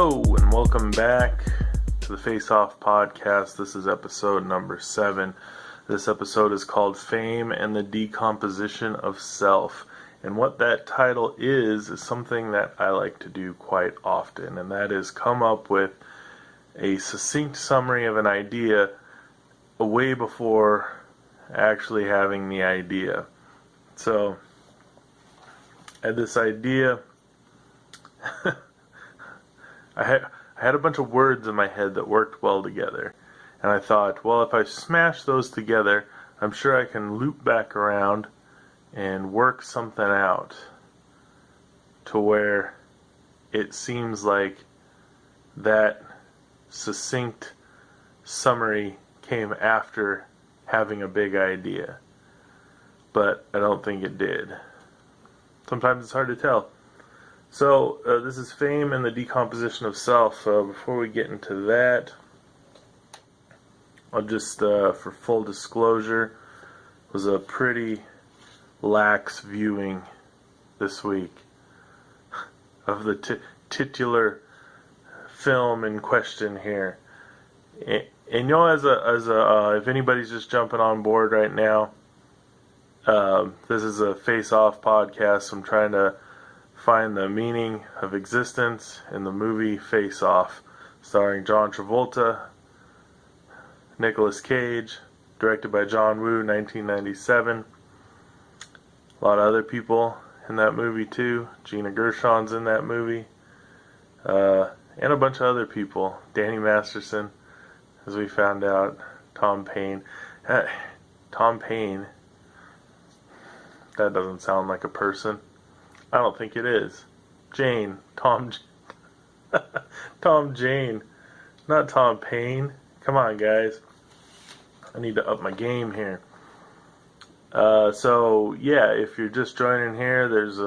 Hello and welcome back to the Face Off podcast. This is episode number 7. This episode is called Fame and the Decomposition of Self. And what that title is something that I like to do quite often, and that is come up with a succinct summary of an idea way before actually having the idea. So, I had this idea. I had a bunch of words in my head that worked well together. And I thought, well, if I smash those together, I'm sure I can loop back around and work something out to where it seems like that succinct summary came after having a big idea. But I don't think it did. Sometimes it's hard to tell. So, this is Fame and the Decomposition of Self. Before we get into that, I'll just, for full disclosure, was a pretty lax viewing this week of the titular film in question here. And you know, if anybody's just jumping on board right now, this is a face-off podcast. I'm trying to find the meaning of existence in the movie Face Off, starring John Travolta, Nicolas Cage, directed by John Woo, 1997. A lot of other people in that movie too. Gina Gershon's in that movie, and a bunch of other people. Danny Masterson, as we found out. Tom Paine. Tom Paine. That doesn't sound like a person. I don't think it is. Jane. Tom Jane. Not Tom Paine. Come on, guys. I need to up my game here. So, yeah, if you're just joining here, there's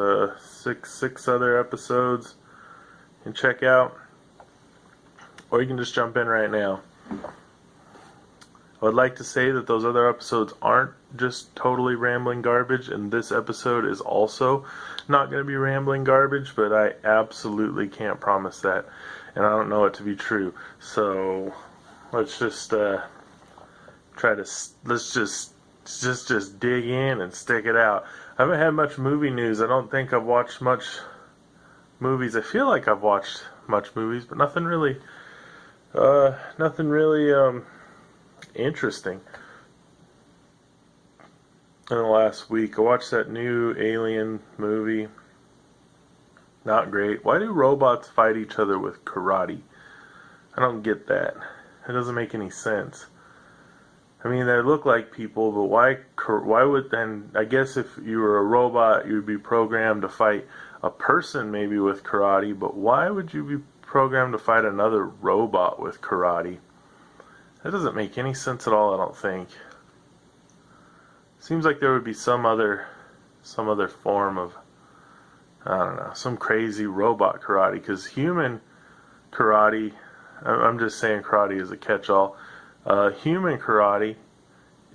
six other episodes you can check out. Or you can just jump in right now. I would like to say that those other episodes aren't just totally rambling garbage, and this episode is also not going to be rambling garbage, but I absolutely can't promise that, and I don't know it to be true. So let's just just dig in and stick it out. I haven't had much movie news. I don't think I've watched much movies. I feel like I've watched much movies, but nothing really interesting in the last week. I watched that new Alien movie. Not great. Why do robots fight each other with karate? I don't get that. It doesn't make any sense. I mean, they look like people, but why would then, I guess if you were a robot, you would be programmed to fight a person maybe with karate, but why would you be programmed to fight another robot with karate? That doesn't make any sense at all, I don't think. Seems like there would be some other form of, I don't know, some crazy robot karate, because human karate, I'm just saying karate is a catch-all. Human karate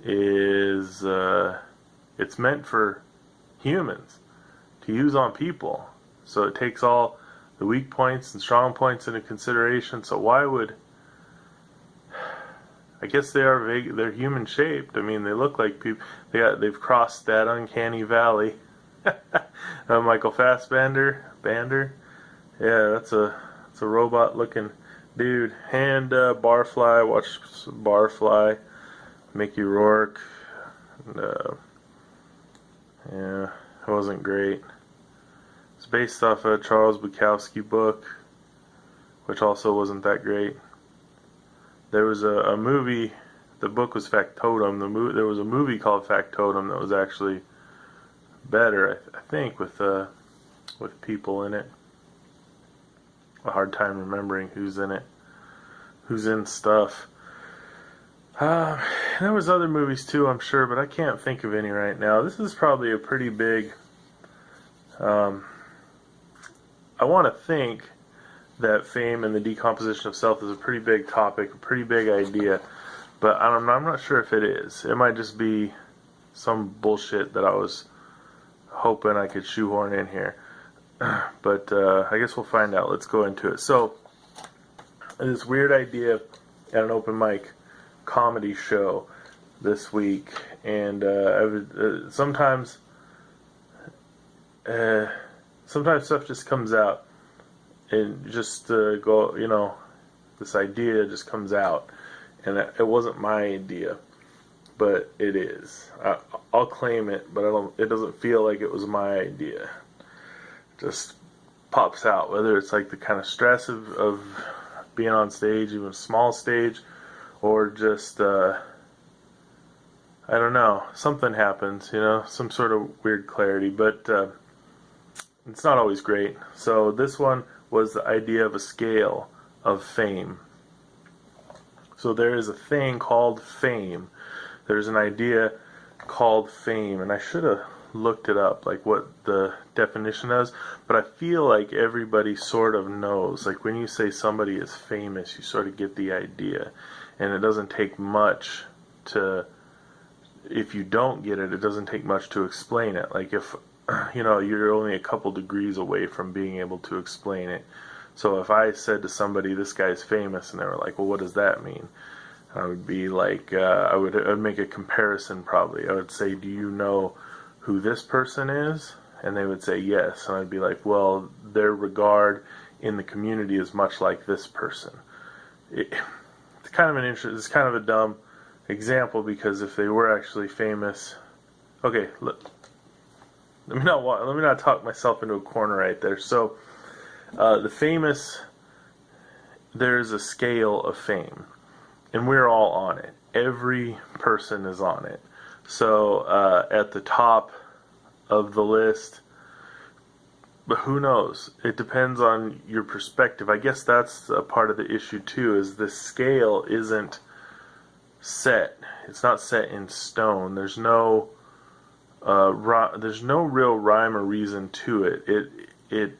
is, it's meant for humans to use on people. So it takes all the weak points and strong points into consideration. So why would, I guess they're human shaped. I mean, they look like people. They've crossed that uncanny valley. Michael Fassbender, yeah, that's a robot looking dude. And Barfly, watch Barfly, Mickey Rourke. Yeah, it wasn't great. It's based off a Charles Bukowski book, which also wasn't that great. There was a movie. The book was Factotum. There was a movie called Factotum that was actually better, I think, with people in it. A hard time remembering who's in it, who's in stuff. There was other movies too, I'm sure, but I can't think of any right now. This is probably a pretty big. I want to think that fame and the decomposition of self is a pretty big topic, a pretty big idea, but I'm not sure if it is. It might just be some bullshit that I was hoping I could shoehorn in here. But I guess we'll find out. Let's go into it. So, this weird idea at an open mic comedy show this week, and sometimes stuff just comes out, and just this idea just comes out, and it wasn't my idea, but it is. I'll claim it, but it doesn't feel like it was my idea. It just pops out, whether it's like the kind of stress of being on stage, even a small stage, or just I don't know, something happens, some sort of weird clarity, but it's not always great. So this one was the idea of a scale of fame. So there is a thing called fame. There's an idea called fame, and I should have looked it up, like what the definition is, but I feel like everybody sort of knows. Like when you say somebody is famous, you sort of get the idea, and it doesn't take much if you don't get it, it doesn't take much to explain it. Like if, you're only a couple degrees away from being able to explain it. So if I said to somebody, this guy's famous, and they were like, well, what does that mean? I would be like, I'd make a comparison probably. I would say, do you know who this person is? And they would say yes. And I'd be like, well, their regard in the community is much like this person. It's kind of it's kind of a dumb example, because if they were actually famous, okay, let me not talk myself into a corner right there. So the famous, there's a scale of fame, and we're all on it. Every person is on it. So at the top of the list, but who knows? It depends on your perspective. I guess that's a part of the issue too, is the scale isn't set. It's not set in stone. There's no real rhyme or reason to it. It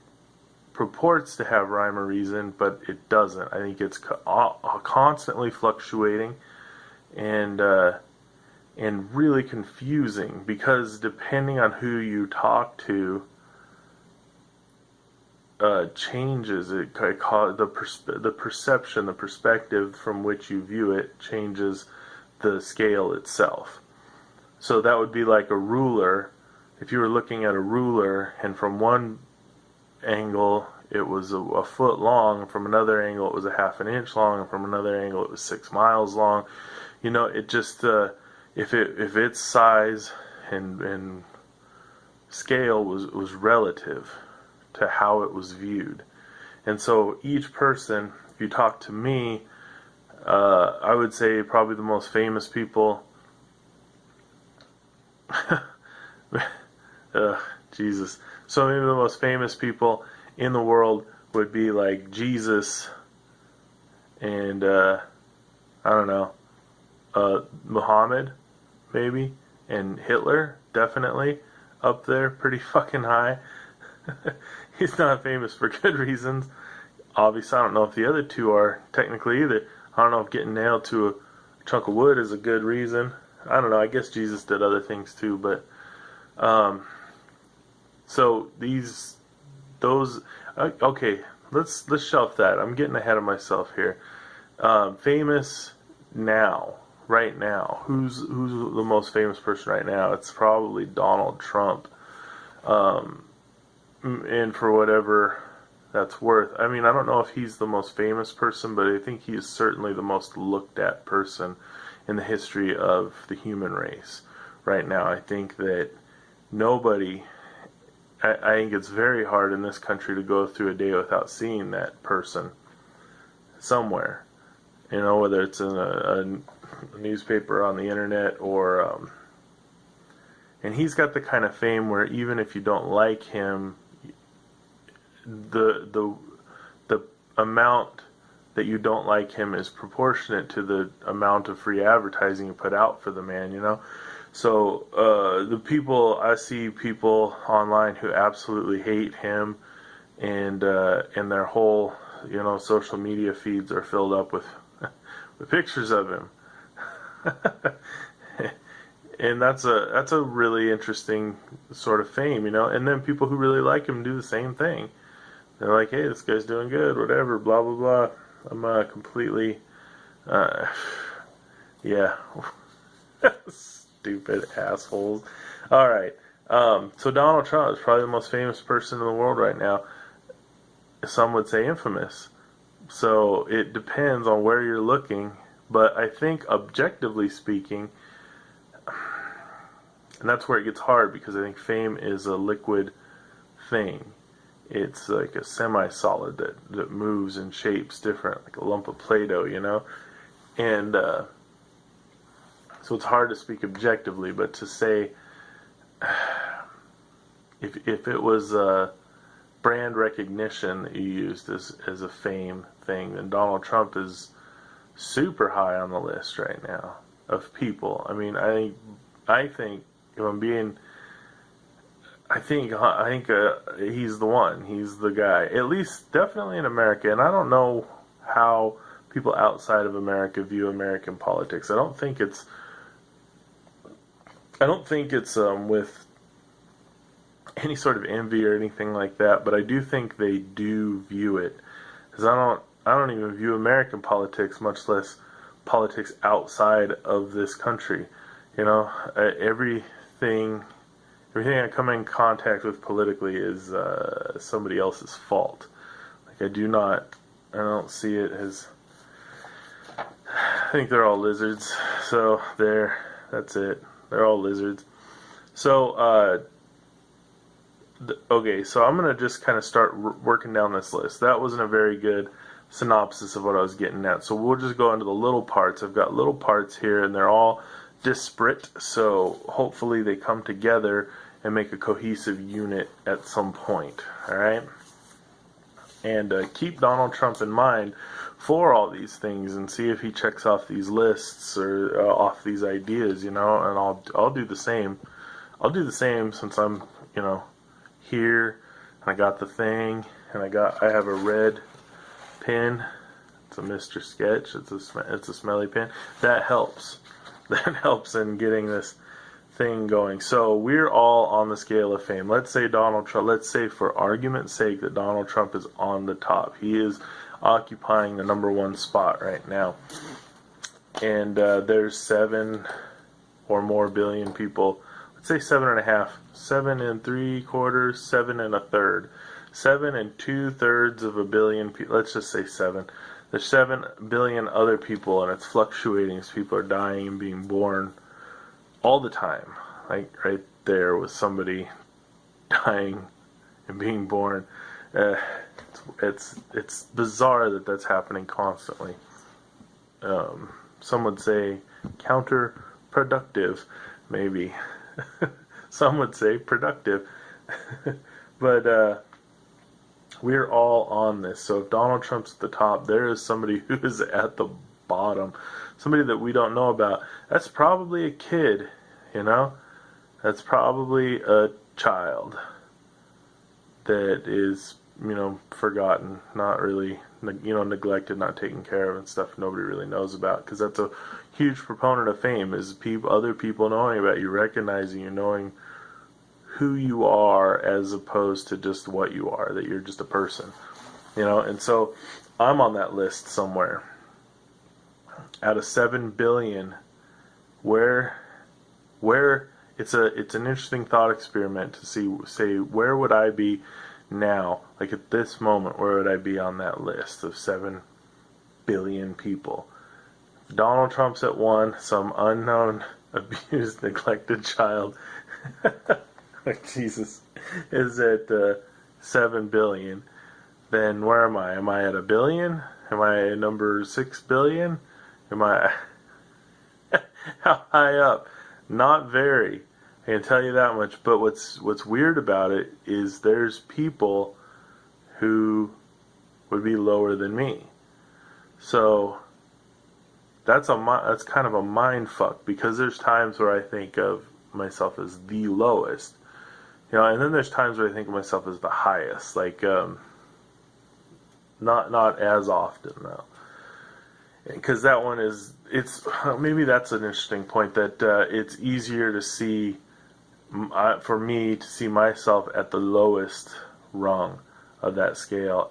purports to have rhyme or reason, but it doesn't. I think it's constantly fluctuating, and really confusing, because depending on who you talk to, changes it. The perception, the perspective from which you view it changes the scale itself. So that would be like a ruler. If you were looking at a ruler, and from one angle it was a foot long, and from another angle it was a half an inch long, and from another angle it was 6 miles long, it just if its size and scale was relative to how it was viewed. And so each person, if you talk to me, I would say probably the most famous people Jesus. So maybe the most famous people in the world would be like Jesus and I don't know, Muhammad maybe, and Hitler, definitely up there, pretty fucking high. He's not famous for good reasons. Obviously, I don't know if the other two are technically either. I don't know if getting nailed to a chunk of wood is a good reason. I don't know. I guess Jesus did other things too, but so okay, let's shelf that. I'm getting ahead of myself here. Famous now, right now. Who's the most famous person right now? It's probably Donald Trump. And for whatever that's worth. I mean, I don't know if he's the most famous person, but I think he is certainly the most looked at person in the history of the human race right now. I think that I think it's very hard in this country to go through a day without seeing that person somewhere. Whether it's in a newspaper, on the internet, or and he's got the kind of fame where even if you don't like him, the amount that you don't like him is proportionate to the amount of free advertising you put out for the man, So I see people online who absolutely hate him, and their whole social media feeds are filled up with pictures of him. And that's a really interesting sort of fame, And then people who really like him do the same thing. They're like, hey, this guy's doing good, whatever, blah, blah, blah. I'm completely, yeah, stupid assholes. All right. So Donald Trump is probably the most famous person in the world right now. Some would say infamous. So it depends on where you're looking. But I think objectively speaking, and that's where it gets hard because I think fame is a liquid thing. It's like a semi-solid that moves and shapes different, like a lump of Play-Doh, you know? And so it's hard to speak objectively, but to say if it was brand recognition that you used as a fame thing, then Donald Trump is super high on the list right now of people. I mean, I think if I'm being, I think he's the one. He's the guy. At least, definitely in America. And I don't know how people outside of America view American politics. I don't think it's with any sort of envy or anything like that. But I do think they do view it, because I don't even view American politics, much less politics outside of this country. You know, everything I come in contact with politically is somebody else's fault. Like I don't see it as, I think they're all lizards. So that's it. They're all lizards. So, okay, so I'm going to just kind of start working down this list. That wasn't a very good synopsis of what I was getting at. So we'll just go into the little parts. I've got little parts here, and they're all disparate. So hopefully they come together and make a cohesive unit at some point. All right? And keep Donald Trump in mind for all these things, and see if he checks off these lists or off these ideas, you know. And I'll do the same. I'll do the same since I'm, you know, here. And I got the thing, and I have a red pen. It's a Mr. Sketch. It's a smelly pen. That helps. That helps in getting this thing going. So we're all on the scale of fame. Let's say Donald Trump, let's say for argument's sake that Donald Trump is on the top. He is occupying the #1 spot right now. And there's 7 or more billion people. Let's say 7.5, 7 3/4, 7 1/3. 7 2/3 of a billion people. Let's just say 7. There's 7 billion other people, and it's fluctuating as people are dying and being born all the time. Like right there with somebody dying and being born. It's bizarre that that's happening constantly. Some would say counterproductive, maybe. Some would say productive. But we're all on this. So if Donald Trump's at the top, there is somebody who is at the bottom. Somebody that we don't know about. That's probably a kid, you know? That's probably a child that is, you know, forgotten, not really, you know, neglected, not taken care of and stuff nobody really knows about. Because that's a huge proponent of fame, is other people knowing about you, recognizing you, knowing who you are as opposed to just what you are, that you're just a person, you know. And so I'm on that list somewhere. Out of 7 billion, where it's an interesting thought experiment to say where would I be now, like at this moment, where would I be on that list of 7 billion people? Donald Trump's at 1, some unknown, abused, neglected child, like Jesus, is at 7 billion. Then where am I? Am I at 1 billion? Am I at number 6 billion? Am I how high up? Not very. I can tell you that much. But what's weird about it is there's people who would be lower than me. So that's kind of a mind fuck, because there's times where I think of myself as the lowest, you know, and then there's times where I think of myself as the highest. Like not as often though. Because that one it's maybe that's an interesting point, that it's easier to see, for me to see myself at the lowest rung of that scale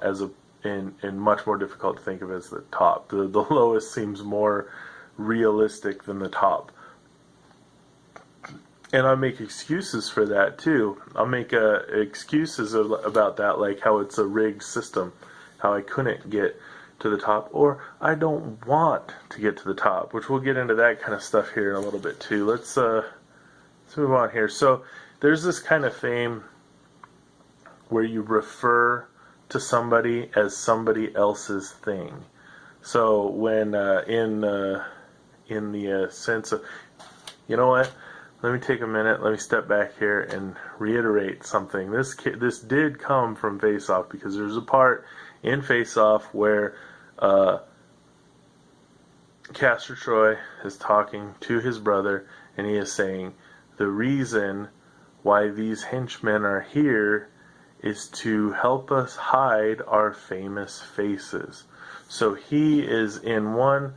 and much more difficult to think of as the top. The lowest seems more realistic than the top. And I make excuses for that too. I'll make excuses about that, like how it's a rigged system, how I couldn't get to the top, or I don't want to get to the top, which we'll get into that kind of stuff here in a little bit too. Let's move on here. So there's this kind of fame where you refer to somebody as somebody else's thing. So when in the sense of, you know what? Let me take a minute. Let me step back here and reiterate something. This did come from Face Off, because there's a part in Face Off where Castor Troy is talking to his brother, and he is saying the reason why these henchmen are here is to help us hide our famous faces. So he is in one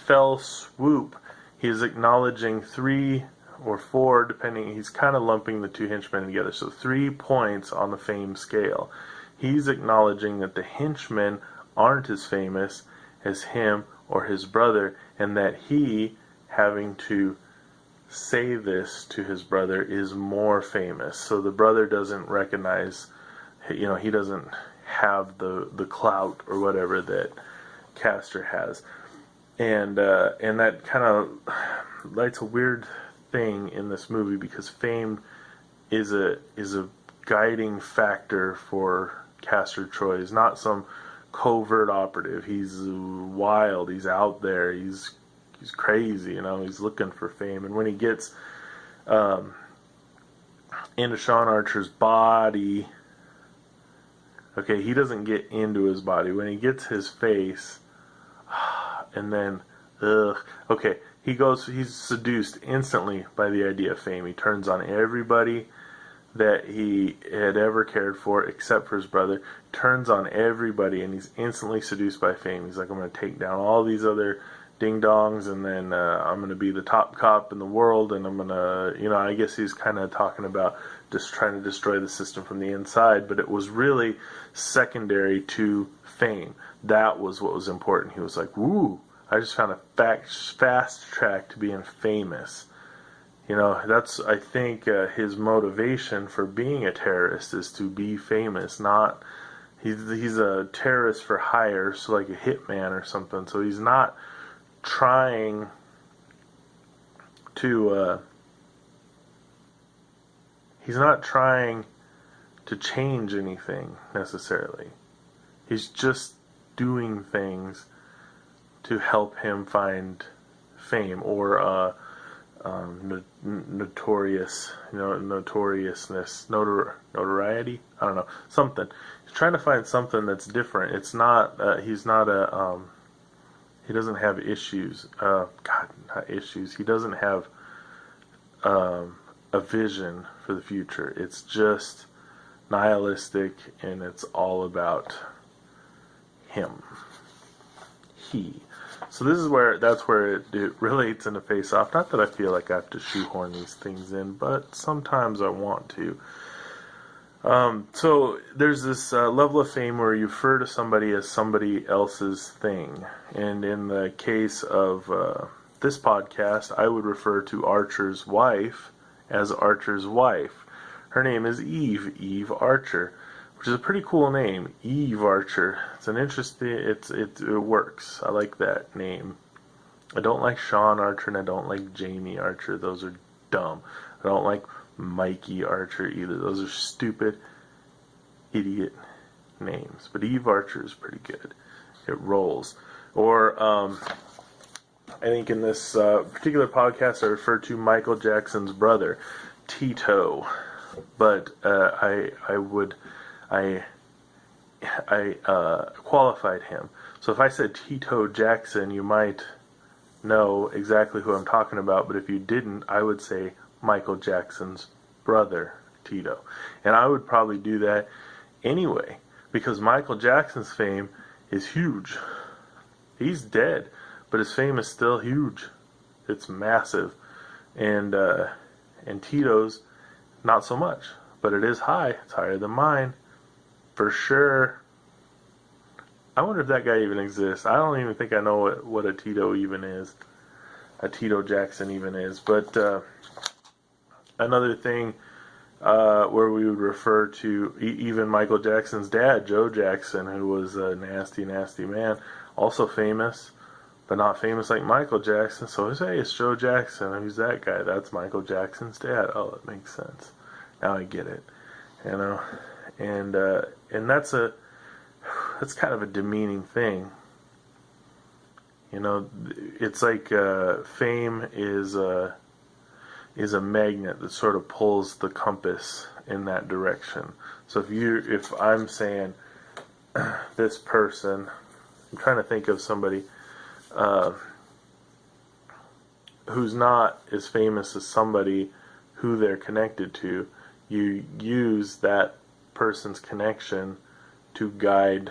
fell swoop. He is acknowledging 3 or 4, depending. He's kind of lumping the 2 henchmen together. So 3 points on the fame scale. He's acknowledging that the henchmen aren't as famous as him or his brother, and that he, having to say this to his brother, is more famous. So the brother doesn't recognize, he doesn't have the clout or whatever that Castor has. And that kind of lights a weird thing in this movie, because fame is a guiding factor for Castor Troy. He's not some covert operative. He's wild. He's out there. He's crazy. He's looking for fame. And when he gets into Sean Archer's body, okay, he doesn't get into his body. When he gets his face, and then, okay, he's seduced instantly by the idea of fame. He turns on everybody that he had ever cared for, except for his brother. Turns on everybody, and he's instantly seduced by fame. He's like, I'm going to take down all these other ding-dongs, and then I'm going to be the top cop in the world, and I'm going to, I guess he's kind of talking about just trying to destroy the system from the inside, but it was really secondary to fame. That was what was important. He was like, woo, I just found a fast track to being famous. That's, I think, his motivation for being a terrorist is to be famous. Not, he's a terrorist for hire, so like a hitman or something. So he's not trying to change anything necessarily. He's just doing things to help him find fame or notoriety. I don't know, something. He's trying to find something that's different. It's not. He's not a. He doesn't have issues. Not issues. He doesn't have a vision for the future. It's just nihilistic, and it's all about him. So this is that's where it relates into Face Off. Not that I feel like I have to shoehorn these things in, but sometimes I want to. So there's this level of fame where you refer to somebody as somebody else's thing. And in the case of this podcast, I would refer to Archer's wife as Archer's wife. Her name is Eve Archer, which is a pretty cool name, Eve Archer. It's an interesting, it works. I like that name. I don't like Sean Archer, and I don't like Jamie Archer. Those are dumb. I don't like Mikey Archer either. Those are stupid, idiot names. But Eve Archer is pretty good. It rolls. Or, I think in this particular podcast I referred to Michael Jackson's brother, Tito. But I qualified him. So if I said Tito Jackson, you might know exactly who I'm talking about, but if you didn't, I would say Michael Jackson's brother, Tito. And I would probably do that anyway, because Michael Jackson's fame is huge. He's dead, but his fame is still huge. It's massive. And Tito's not so much, but it is high. It's higher than mine. For sure. I wonder if that guy even exists. I don't even think I know what a Tito even is. A Tito Jackson even is. But another thing where we would refer to even Michael Jackson's dad, Joe Jackson, who was a nasty, nasty man, also famous, but not famous like Michael Jackson. So we say, hey, it's Joe Jackson. Who's that guy? That's Michael Jackson's dad. Oh, it makes sense. Now I get it. You know, and that's kind of a demeaning thing. You know, it's like fame is a magnet that sort of pulls the compass in that direction. So if I'm saying this person, I'm trying to think of somebody who's not as famous as somebody who they're connected to. You use that person's connection to guide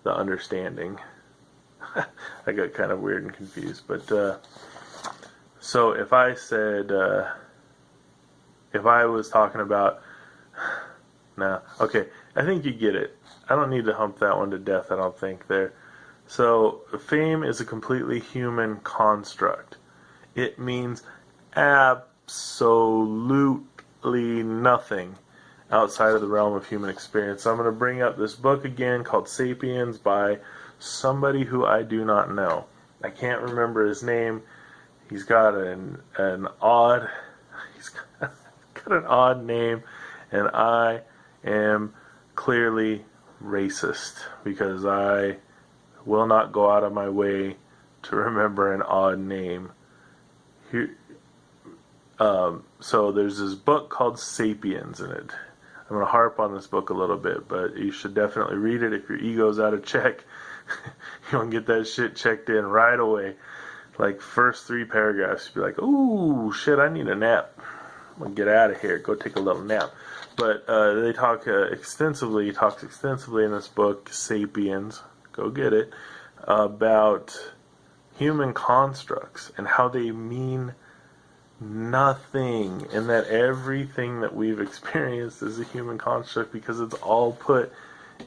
the understanding. I got kind of weird and confused, but so if I said, if I was talking about, nah, okay, I think you get it. I don't need to hump that one to death, I don't think there. So fame is a completely human construct. It means absolutely nothing outside of the realm of human experience. So I'm going to bring up this book again called Sapiens by somebody who I do not know. I can't remember his name. He's got an odd name, and I am clearly racist because I will not go out of my way to remember an odd name. So there's this book called Sapiens in it. I'm going to harp on this book a little bit, but you should definitely read it if your ego's out of check. You want to get that shit checked in right away. Like first 3 paragraphs, you'd be like, ooh, shit, I need a nap. I'm going to get out of here, go take a little nap. But they talk extensively, he talks extensively in this book, Sapiens, go get it, about human constructs and how they mean nothing, and that everything that we've experienced is a human construct because it's all put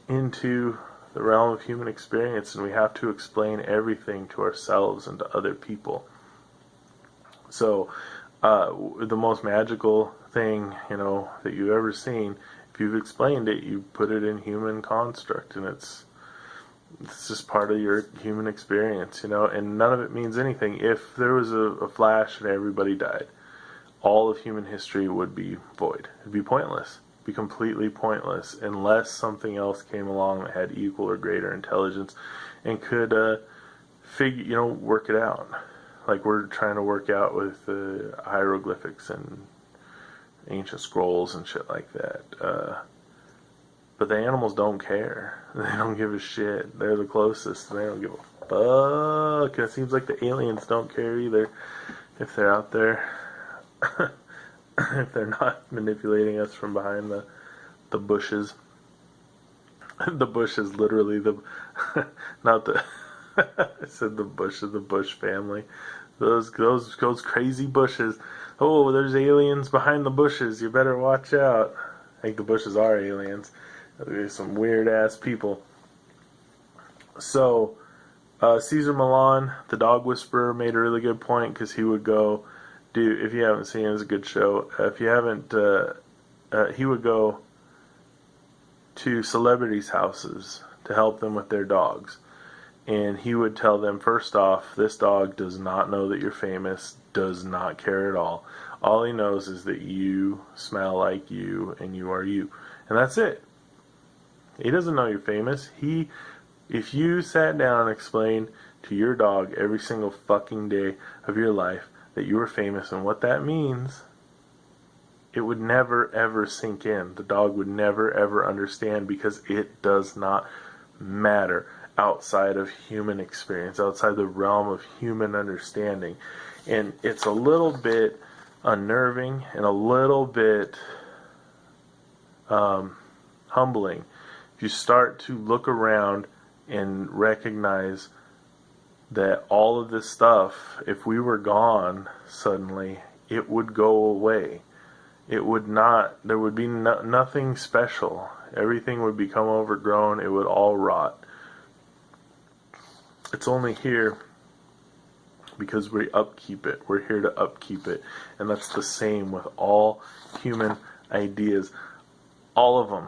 into the realm of human experience, and we have to explain everything to ourselves and to other people. So the most magical thing, you know, that you've ever seen, if you've explained it, you put it in human construct, and it's just part of your human experience, you know, and none of it means anything. If there was a flash and everybody died, all of human history would be void. It'd be pointless. It'd be completely pointless unless something else came along that had equal or greater intelligence and could work it out. Like we're trying to work out with hieroglyphics and ancient scrolls and shit like that. But the animals don't care. They don't give a shit. They're the closest. They don't give a fuck. And it seems like the aliens don't care either. If they're out there. If they're not manipulating us from behind the bushes. The bush is literally not the... I said the bush of the Bush family. Those crazy bushes. Oh, there's aliens behind the bushes. You better watch out. I think the bushes are aliens. There's some weird ass people. So, Cesar Millan, the dog whisperer, made a really good point because he would go, if you haven't seen it, it's a good show. If you haven't, he would go to celebrities' houses to help them with their dogs. And he would tell them, first off, this dog does not know that you're famous, does not care at all. All he knows is that you smell like you and you are you. And that's it. He doesn't know you're famous. If you sat down and explained to your dog every single fucking day of your life that you were famous and what that means, it would never ever sink in. The dog would never ever understand because it does not matter outside of human experience, outside the realm of human understanding. And it's a little bit unnerving and a little bit humbling. If you start to look around and recognize that all of this stuff, if we were gone suddenly, it would go away. it would not, there would be nothing special. Everything would become overgrown. It would all rot. It's only here because we upkeep it. We're here to upkeep it. And that's the same with all human ideas. All of them.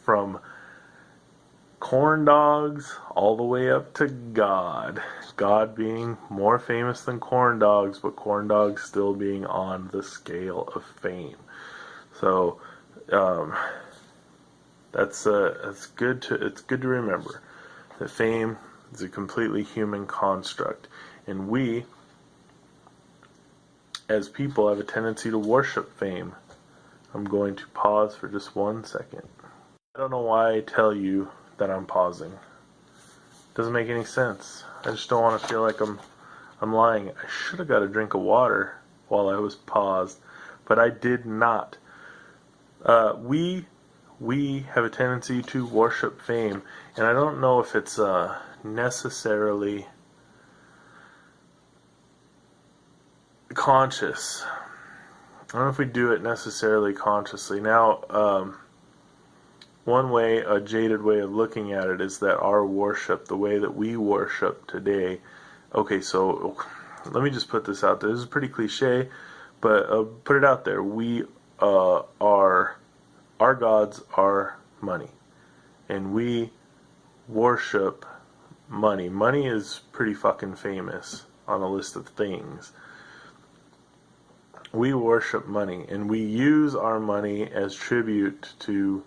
From corn dogs all the way up to God. God being more famous than corn dogs, but corn dogs still being on the scale of fame. So that's good to remember that fame is a completely human construct, and we as people have a tendency to worship fame. I'm going to pause for just 1 second. I don't know why I tell you that I'm pausing. It doesn't make any sense. I just don't want to feel like I'm lying. I should have got a drink of water while I was paused, but I did not. We have a tendency to worship fame, and I don't know if it's necessarily conscious. I don't know if we do it necessarily consciously. Now, one way, a jaded way of looking at it, is that our worship, the way that we worship today, okay, so let me just put this out there. This is pretty cliche, but put it out there. Our gods are money, and we worship money. Money is pretty fucking famous on a list of things. We worship money, and we use our money as tribute to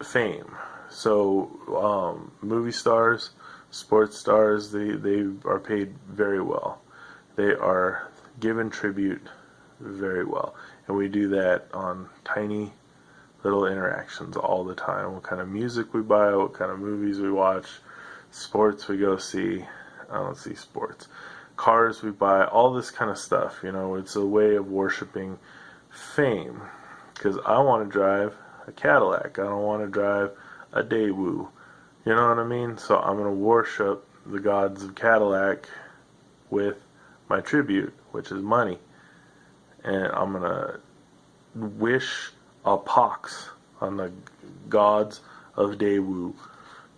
fame. So movie stars, sports stars, they are paid very well. They are given tribute very well, and we do that on tiny little interactions all the time. What kind of music we buy, what kind of movies we watch, sports we go see. I don't see sports. Cars we buy, all this kind of stuff. It's a way of worshiping fame, because I want to drive a Cadillac. I don't want to drive a Daewoo. You know what I mean? So I'm going to worship the gods of Cadillac with my tribute, which is money. And I'm going to wish a pox on the gods of Daewoo.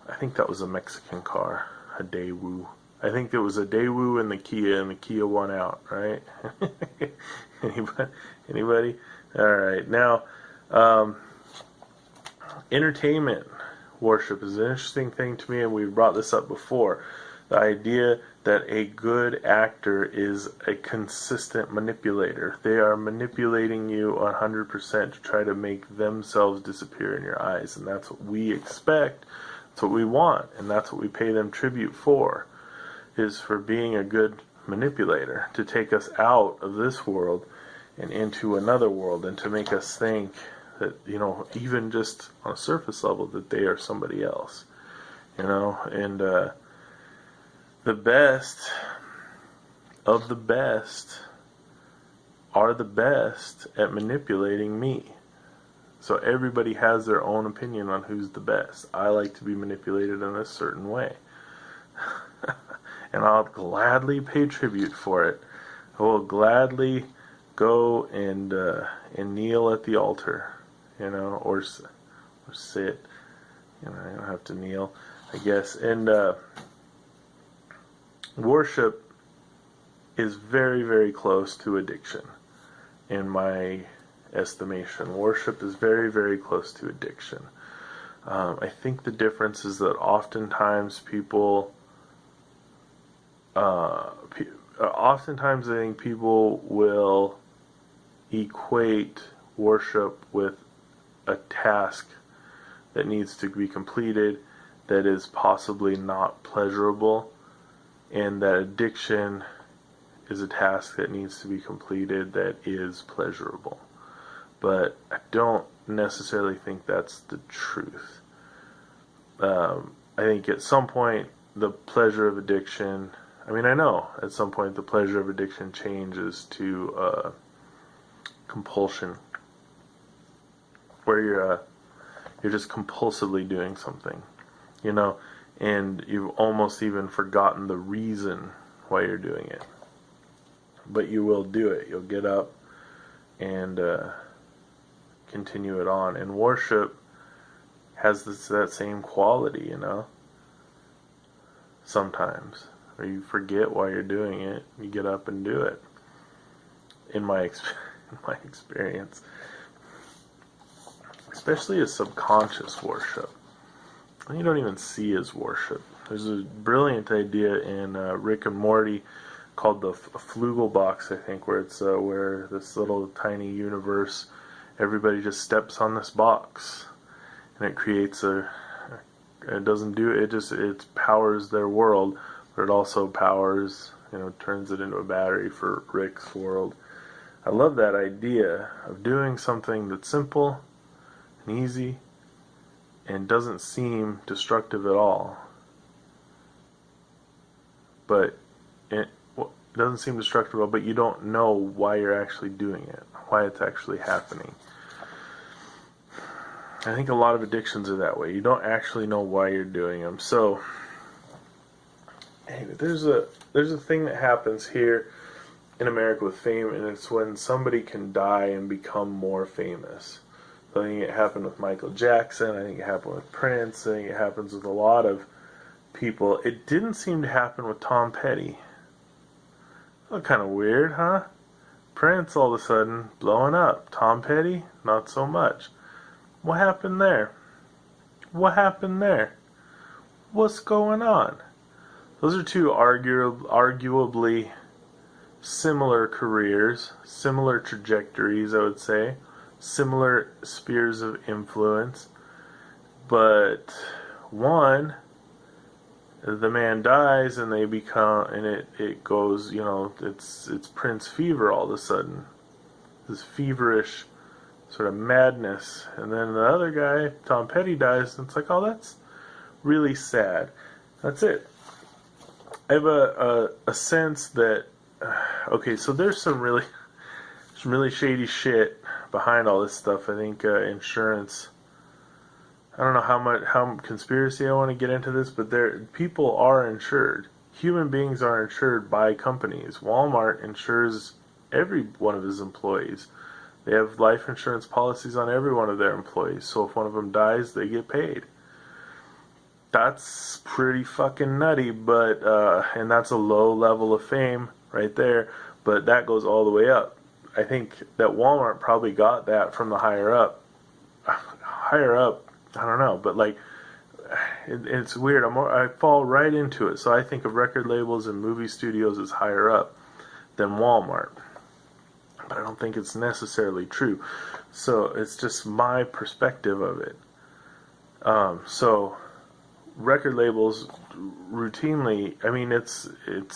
I think that was a Mexican car, a Daewoo. I think it was a Daewoo and the Kia won out, right? Anybody? All right. Now, entertainment worship is an interesting thing to me, and we've brought this up before. The idea that a good actor is a consistent manipulator. They are manipulating you 100% to try to make themselves disappear in your eyes, and that's what we expect. That's what we want, and that's what we pay them tribute for, is for being a good manipulator, to take us out of this world and into another world, and to make us think that, even just on a surface level, that they are somebody else, and the best of the best are the best at manipulating me. So everybody has their own opinion on who's the best. I like to be manipulated in a certain way. And I'll gladly pay tribute for it. I will gladly go and kneel at the altar, or sit. I don't have to kneel, I guess. And worship is very, very close to addiction, in my estimation. Worship is very, very close to addiction. I think the difference is that oftentimes I think people will equate worship with a task that needs to be completed that is possibly not pleasurable, and that addiction is a task that needs to be completed that is pleasurable. But I don't necessarily think that's the truth. I think at some point the pleasure of addiction, I know at some point the pleasure of addiction changes to compulsion, where you're just compulsively doing something, and you've almost even forgotten the reason why you're doing it. But you will do it. You'll get up, and continue it on. And worship has that same quality, you know. Sometimes, or you forget why you're doing it, you get up and do it. In my experience, especially a subconscious worship, you don't even see as worship. There's a brilliant idea in Rick and Morty called the Flugel box, I think, where it's where this little tiny universe, everybody just steps on this box, and it creates it doesn't do it, it powers their world, but it also powers, turns it into a battery for Rick's world. I love that idea of doing something that's simple and easy and doesn't seem destructive at all. But it doesn't seem destructive at all, but you don't know why you're actually doing it, why it's actually happening. I think a lot of addictions are that way. You don't actually know why you're doing them. So, anyway, there's a thing that happens here in America with fame, and it's when somebody can die and become more famous. So I think it happened with Michael Jackson. I think it happened with Prince. I think it happens with a lot of people. It didn't seem to happen with Tom Petty. Oh, kind of weird, huh? Prince all of a sudden blowing up. Tom Petty, not so much. What happened there? What happened there? What's going on? Those are two arguably similar careers, similar trajectories, I would say, similar spheres of influence, but one, the man dies and they become, and it goes, it's Prince fever all of a sudden, this feverish sort of madness, and then the other guy, Tom Petty, dies, and it's like, oh, that's really sad. That's it. I have a sense that okay, so there's some really shady shit behind all this stuff. I think insurance. I don't know how conspiracy I want to get into this, but people are insured. Human beings are insured by companies. Walmart insures every one of his employees. They have life insurance policies on every one of their employees. So if one of them dies, they get paid. That's pretty fucking nutty, but and that's a low level of fame right there, but that goes all the way up. I think that Walmart probably got that from the higher up, I don't know, but like, it's weird. I fall right into it. So I think of record labels and movie studios as higher up than Walmart, but I don't think it's necessarily true. So it's just my perspective of it. So record labels routinely, I mean, it's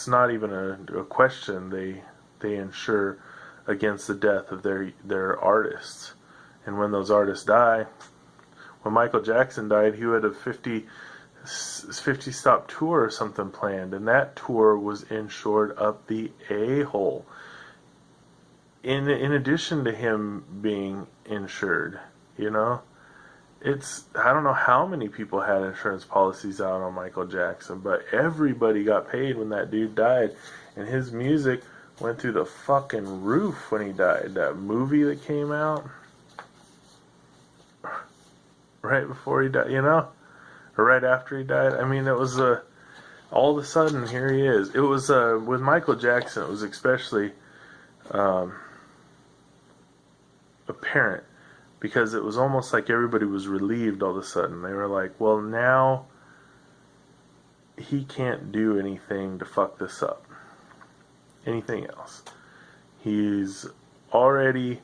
not even a question. They insure against the death of their artists, and when those artists die, when Michael Jackson died, he had a 50 stop tour or something planned, and that tour was insured up the a-hole. In addition to him being insured, I don't know how many people had insurance policies out on Michael Jackson, but everybody got paid when that dude died, and his music went through the fucking roof when he died. That movie that came out right before he died, or right after he died. I mean, it was all of a sudden, here he is. It was with Michael Jackson, it was especially apparent, because it was almost like everybody was relieved all of a sudden. They were like, well, now he can't do anything to fuck this up. Anything else. He's already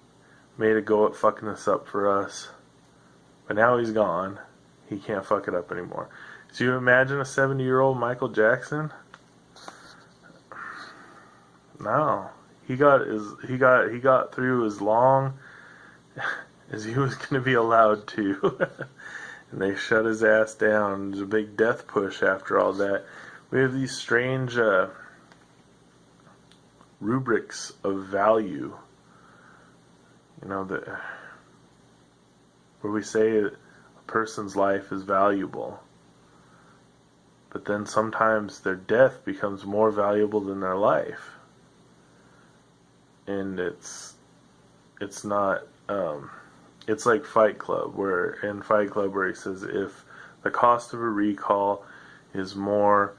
made a go at fucking this up for us, but now he's gone. He can't fuck it up anymore. So you imagine a 70-year-old Michael Jackson? No. He got through as long as he was going to be allowed to. And they shut his ass down. There's a big death push after all that. We have these strange rubrics of value, where we say a person's life is valuable, but then sometimes their death becomes more valuable than their life, and it's it's not. It's like Fight Club, where he says if the cost of a recall is more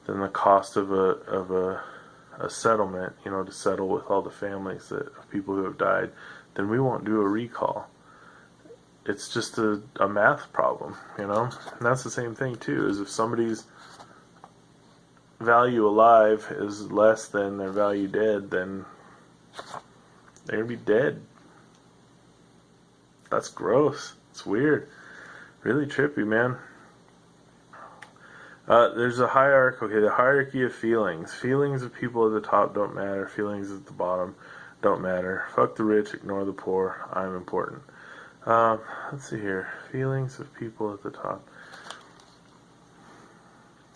than the cost of a settlement, to settle with all the families of people who have died, then we won't do a recall. It's just a math problem, And that's the same thing too. Is if somebody's value alive is less than their value dead, then they're gonna be dead. That's gross. It's weird. Really trippy, man. There's a hierarchy. Okay, the hierarchy of feelings. Feelings of people at the top don't matter. Feelings at the bottom don't matter. Fuck the rich, ignore the poor. I'm important. Let's see here. Feelings of people at the top.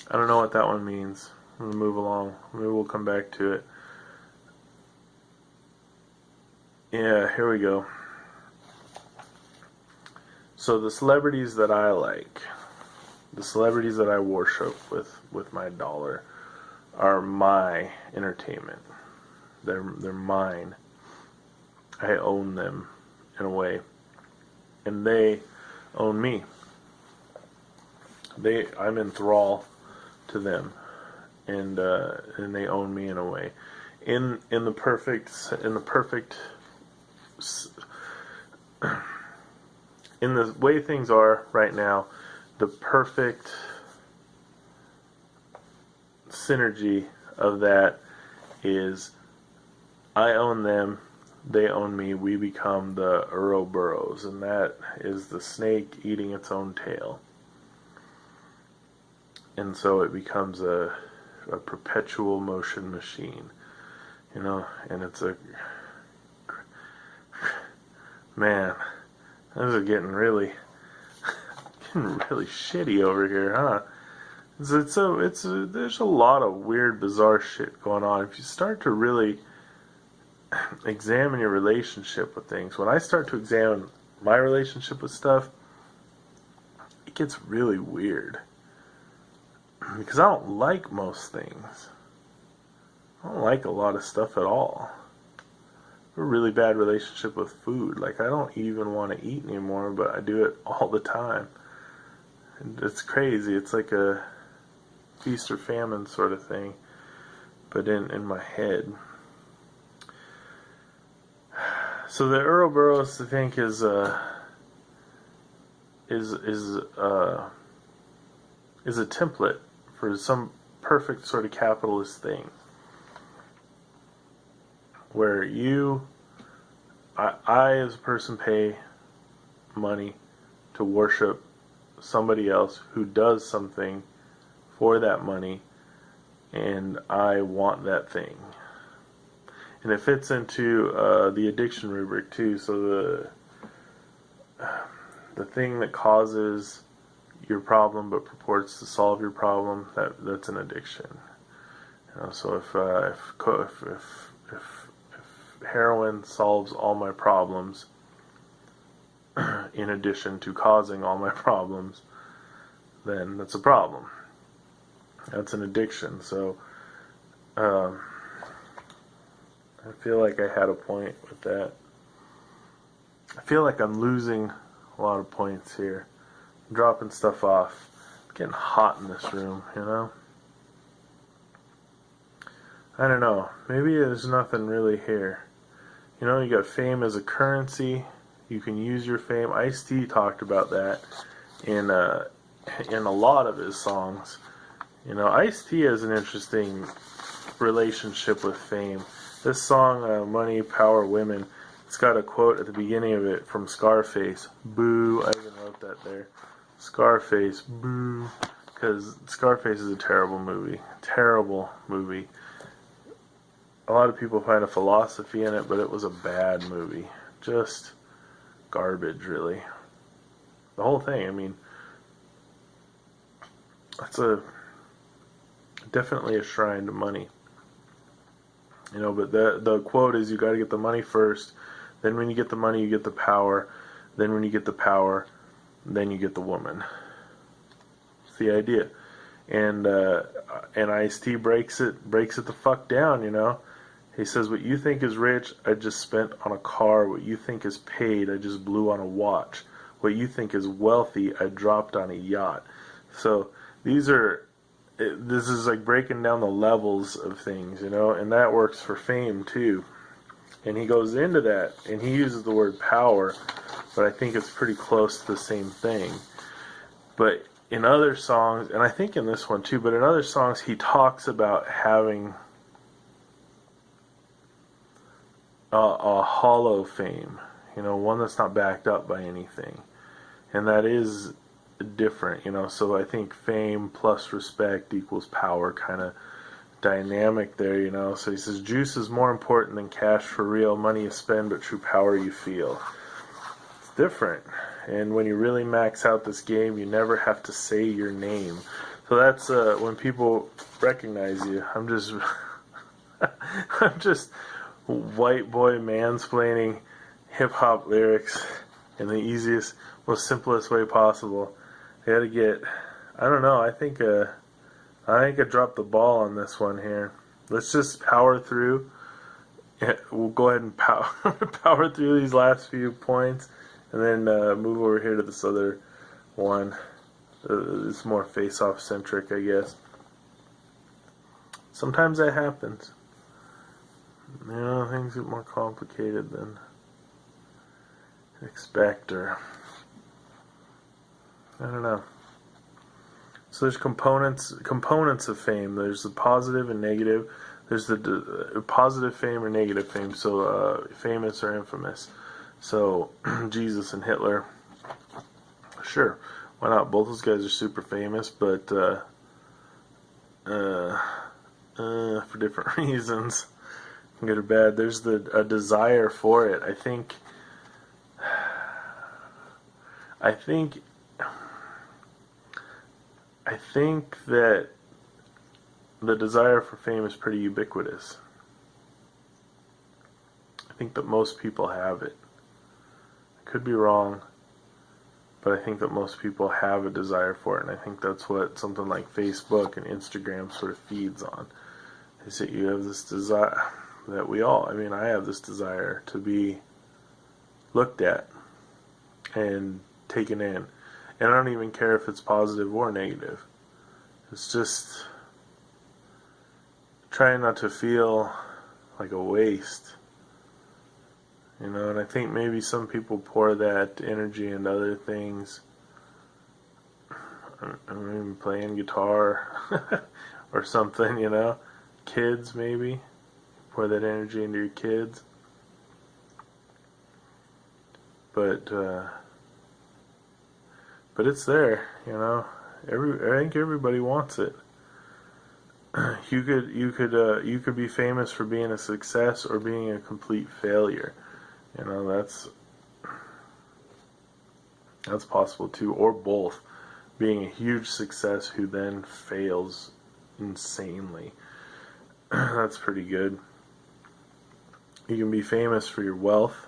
I don't know what that one means. I'm going to move along. Maybe we'll come back to it. Yeah, here we go. So the celebrities that I like, the celebrities that I worship with my dollar, are my entertainment. They're mine. I own them in a way, and they own me. I'm in thrall to them, and they own me in a way. In the perfect in the way things are right now, the perfect synergy of that is I own them, they own me, we become the Ouroboros, and that is the snake eating its own tail. And so it becomes a perpetual motion machine, and it's man, those are getting really shitty over here, huh? There's a lot of weird, bizarre shit going on. If you start to really examine your relationship with things, when I start to examine my relationship with stuff, it gets really weird. Because I don't like most things. I don't like a lot of stuff at all. A really bad relationship with food. Like, I don't even want to eat anymore, but I do it all the time. And it's crazy. It's like a feast or famine sort of thing, but in my head. So the Ouroboros, I think, is a template for some perfect sort of capitalist thing, where I as a person pay money to worship somebody else who does something for that money, and I want that thing. And it fits into the addiction rubric too. So the thing that causes your problem but purports to solve your problem, that's an addiction. So if heroin solves all my problems, in addition to causing all my problems, then that's a problem. That's an addiction. So I feel like I had a point with that. I feel like I'm losing a lot of points here. I'm dropping stuff off. It's getting hot in this room, I don't know. Maybe there's nothing really here. You got fame as a currency. You can use your fame. Ice-T talked about that in a lot of his songs. Ice-T has an interesting relationship with fame. This song, Money, Power, Women, it's got a quote at the beginning of it from Scarface. Boo. I even wrote that there. Scarface. Boo. Because Scarface is a terrible movie. Terrible movie. A lot of people find a philosophy in it, but it was a bad movie. Just garbage, really. The whole thing, that's definitely a shrine to money. But the quote is, you got to get the money first, then when you get the money, you get the power, then when you get the power, then you get the woman. It's the idea. And Ice-T breaks it the fuck down, He says, what you think is rich, I just spent on a car. What you think is paid, I just blew on a watch. What you think is wealthy, I dropped on a yacht. So this is like breaking down the levels of things, and that works for fame too. And he goes into that, and he uses the word power, but I think it's pretty close to the same thing. But in other songs, and I think in this one too, but in other songs he talks about having a hollow fame, one that's not backed up by anything. And that is different, so I think fame plus respect equals power kind of dynamic there, so he says juice is more important than cash for real, money you spend but true power you feel. It's different, and when you really max out this game, you never have to say your name. So that's when people recognize you. I'm just white boy mansplaining hip-hop lyrics in the easiest, most simplest way possible. I gotta get, I don't know, I think I dropped the ball on this one here. Let's just power through. We'll go ahead and power through these last few points, and then move over here to this other one. It's more face-off centric, I guess. Sometimes that happens. Things get more complicated than expect, or I don't know. So there's components of fame. There's the positive and negative. There's the positive fame or negative fame. So famous or infamous. So Jesus and Hitler. Sure, why not? Both those guys are super famous, but for different reasons, good or bad. There's a desire for it. I think that the desire for fame is pretty ubiquitous. I think that most people have it. I could be wrong, but I think that most people have a desire for it, and I think that's what something like Facebook and Instagram sort of feeds on. Is that you have this desire that I have this desire to be looked at and taken in. And I don't even care if it's positive or negative. It's just trying not to feel like a waste. And I think maybe some people pour that energy into other things. I mean, playing guitar or something, Kids, maybe. Pour that energy into your kids. But it's there, I think everybody wants it. You could be famous for being a success or being a complete failure. That's possible too, or both. Being a huge success who then fails insanely. That's pretty good. You can be famous for your wealth,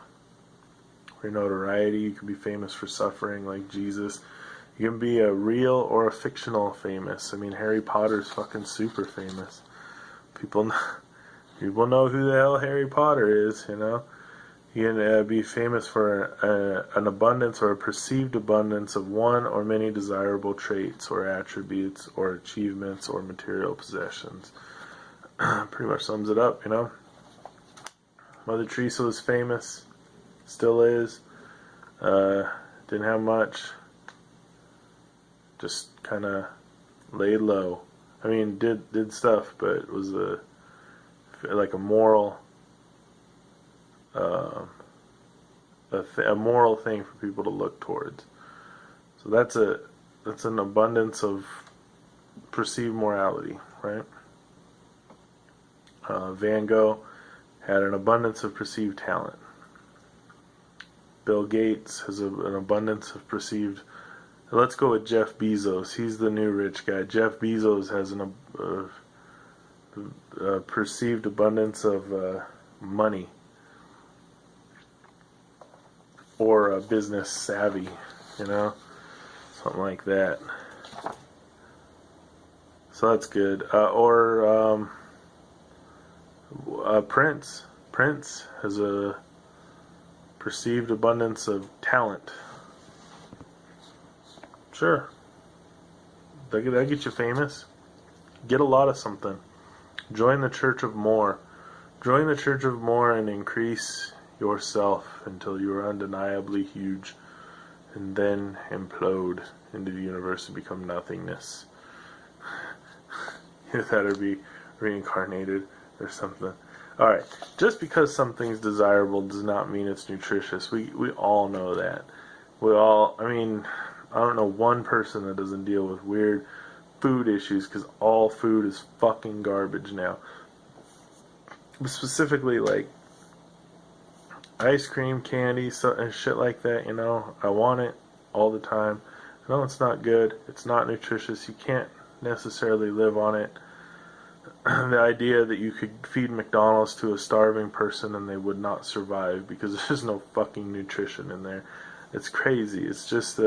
for your notoriety. You can be famous for suffering like Jesus. You can be a real or a fictional famous. I mean, Harry Potter's fucking super famous. People know who the hell Harry Potter is, You can be famous for an abundance or a perceived abundance of one or many desirable traits or attributes or achievements or material possessions. Pretty much sums it up, Mother Teresa was famous, still is. Didn't have much. Just kind of laid low. I mean, did stuff, but it was like a moral, a moral thing for people to look towards. So that's an abundance of perceived morality, right? Van Gogh had an abundance of perceived talent. Bill Gates has an abundance of perceived. Let's go with Jeff Bezos. He's the new rich guy. Jeff Bezos has a perceived abundance of money or business savvy, something like that. So that's good. Prince has a perceived abundance of talent. Sure. That get you famous. Get a lot of something. Join the Church of More. Join the Church of More and increase yourself until you are undeniably huge, and then implode into the universe and become nothingness. That or be reincarnated or something. Alright, just because something's desirable does not mean it's nutritious. We all know that. I don't know one person that doesn't deal with weird food issues, because all food is fucking garbage now. But specifically, like, ice cream, candy, and shit like that, I want it all the time. I know it's not good, it's not nutritious, you can't necessarily live on it. The idea that you could feed McDonald's to a starving person and they would not survive because there's no fucking nutrition in there. It's crazy. It's just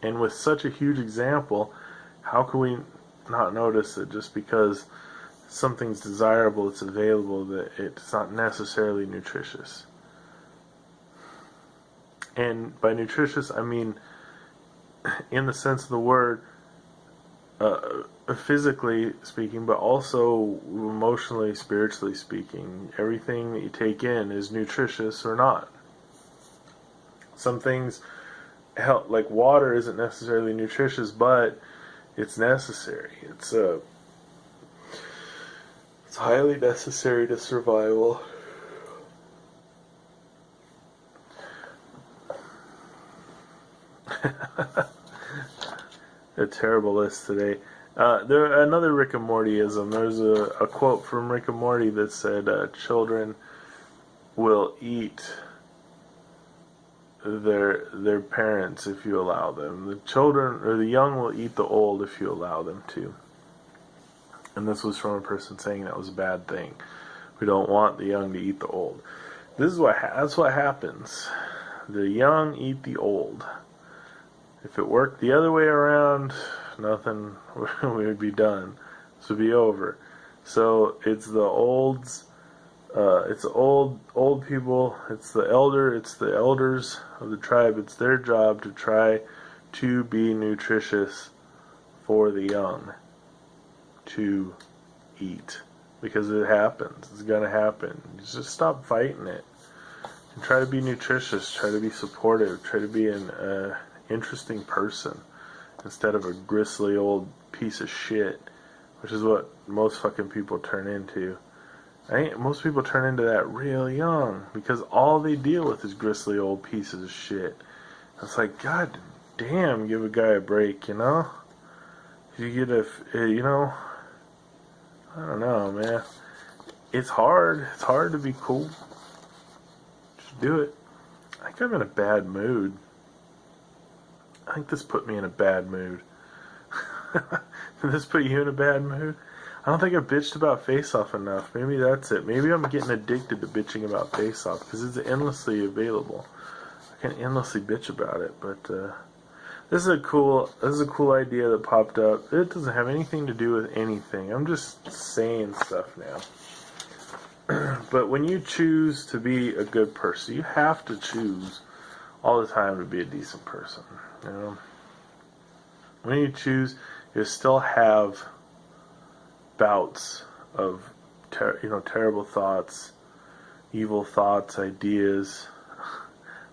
and with such a huge example, how can we not notice that just because something's desirable, it's available, that it's not necessarily nutritious? And by nutritious, I mean, in the sense of the word, physically speaking, but also emotionally, spiritually speaking. Everything that you take in is nutritious or not. Some things help, like water isn't necessarily nutritious, but it's necessary. It's highly necessary to survival. A terrible list today. Another Rick and Mortyism. There's a quote from Rick and Morty that said, children will eat their parents if you allow them. The children, or the young, will eat the old if you allow them to. And this was from a person saying that was a bad thing. We don't want the young to eat the old. That's what happens. The young eat the old. If it worked the other way around, nothing, we would be done. This would be over. So it's the olds, it's the old people, it's the elders of the tribe. It's their job to try to be nutritious for the young to eat. Because it happens. It's going to happen. Just stop fighting it. And try to be nutritious. Try to be supportive. Try to be an interesting person instead of a gristly old piece of shit, which is what most fucking people turn into. Most people turn into that real young because all they deal with is gristly old pieces of shit. It's like, god damn, give a guy a break, You get I don't know, man. It's hard. It's hard to be cool. Just do it. I think I'm in a bad mood. I think this put me in a bad mood. Did this put you in a bad mood? I don't think I bitched about Face Off enough. Maybe that's it. Maybe I'm getting addicted to bitching about Face Off because it's endlessly available. I can endlessly bitch about it, but this is a cool idea that popped up. It doesn't have anything to do with anything. I'm just saying stuff now. But when you choose to be a good person, you have to choose all the time to be a decent person. When you choose, you still have bouts of terrible thoughts, evil thoughts, ideas,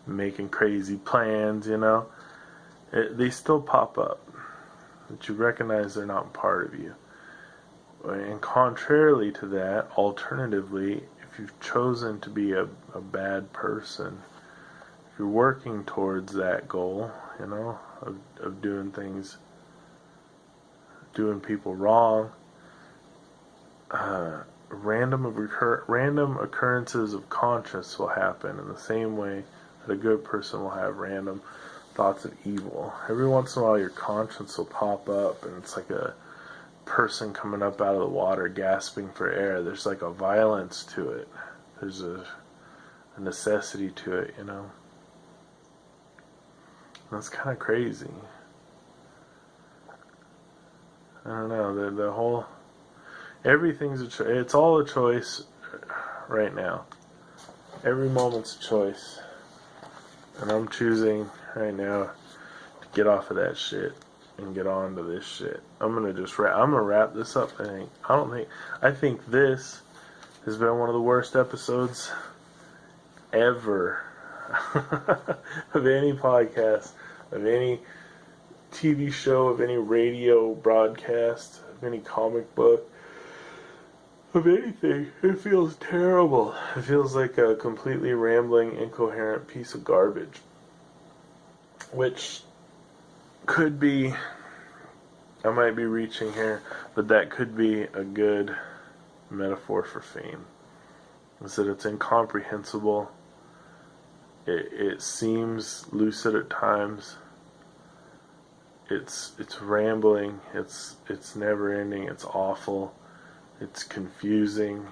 making crazy plans. They still pop up, but you recognize they're not part of you. And contrarily to that, alternatively, if you've chosen to be a bad person, if you're working towards that goal, of doing things, doing people wrong, random occurrences of conscience will happen in the same way that a good person will have random thoughts of evil. Every once in a while your conscience will pop up and it's like a person coming up out of the water gasping for air. There's like a violence to it. There's a necessity to it, That's kind of crazy. I don't know, the whole... Everything's a choice. It's all a choice right now. Every moment's a choice. And I'm choosing right now to get off of that shit and get on to this shit. I'm gonna wrap this up, I think this has been one of the worst episodes ever of any podcast, of any TV show, of any radio broadcast, of any comic book, of anything. It feels terrible. It feels like a completely rambling, incoherent piece of garbage. Which could be, I might be reaching here, but that could be a good metaphor for fame. Is that it's incomprehensible. It seems lucid at times. It's rambling. It's never ending. It's awful. It's confusing.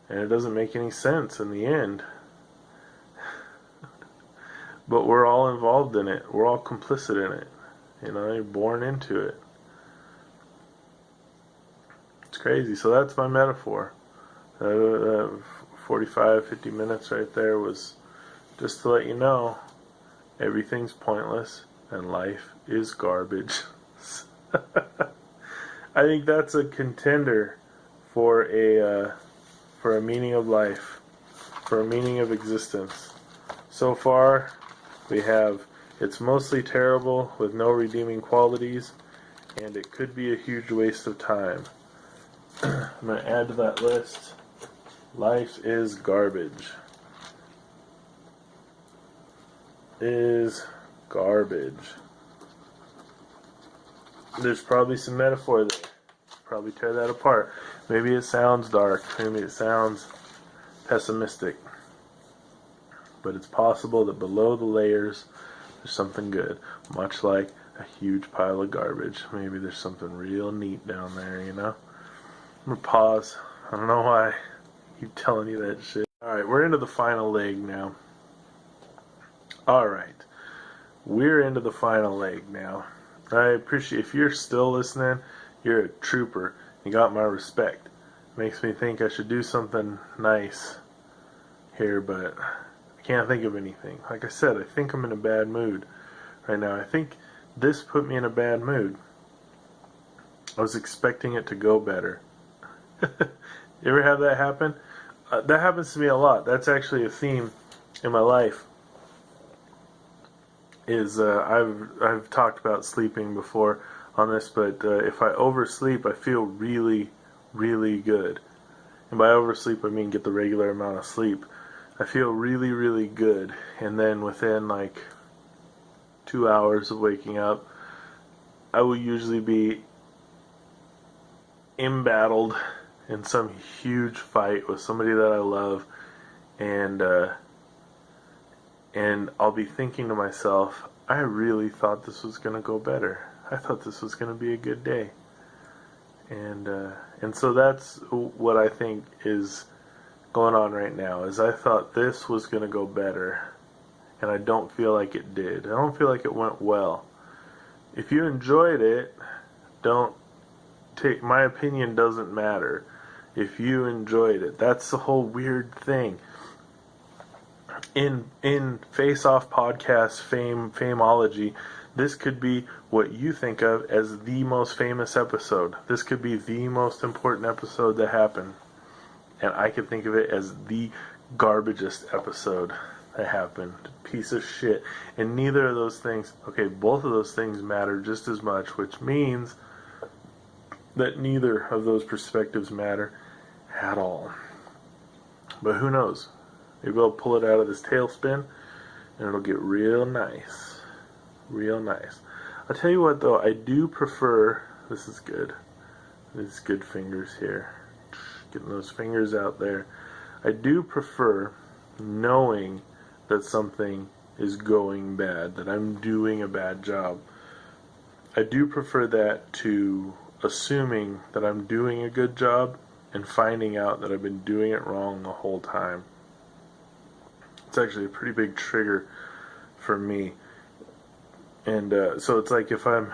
And it doesn't make any sense in the end. But we're all involved in it. We're all complicit in it. You're born into it. It's crazy. So that's my metaphor. 45, 50 minutes right there was just to let you know everything's pointless and life is garbage. I think that's a contender for a meaning of life, for a meaning of existence. So far, we have it's mostly terrible with no redeeming qualities, and it could be a huge waste of time. I'm going to add to that list, life is garbage. Is garbage. There's probably some metaphor there. Probably tear that apart. Maybe it sounds dark. Maybe it sounds pessimistic. But it's possible that below the layers there's something good. Much like a huge pile of garbage. Maybe there's something real neat down there, I'm going to pause. I don't know why I keep telling you that shit. Alright, we're into the final leg now. Alright. We're into the final leg now. I appreciate, if you're still listening, you're a trooper. You got my respect. Makes me think I should do something nice here, but I can't think of anything. Like I said, I think I'm in a bad mood right now. I think this put me in a bad mood. I was expecting it to go better. You ever have that happen? That happens to me a lot. That's actually a theme in my life. I've talked about sleeping before on this, but if I oversleep, I feel really, really good. And by oversleep, I mean get the regular amount of sleep. I feel really, really good. And then within like 2 hours of waking up, I will usually be embattled in some huge fight with somebody that I love, and I'll be thinking to myself, I really thought this was going to go better. I thought this was going to be a good day. And so that's what I think is going on right now, is I thought this was going to go better, and I don't feel like it did. I don't feel like it went well. If you enjoyed it, my opinion doesn't matter. If you enjoyed it, that's the whole weird thing. In Face-Off podcast fameology, this could be what you think of as the most famous episode. This could be the most important episode that happened. And I could think of it as the garbagest episode that happened. Piece of shit. And neither of those things, both of those things matter just as much, which means that neither of those perspectives matter at all. But who knows? Maybe I'll pull it out of this tailspin and it'll get real nice. Real nice. I'll tell you what though, I do prefer, this is good. These good fingers here. Getting those fingers out there. I do prefer knowing that something is going bad, that I'm doing a bad job. I do prefer that to assuming that I'm doing a good job and finding out that I've been doing it wrong the whole time. It's actually a pretty big trigger for me. And so it's like if I'm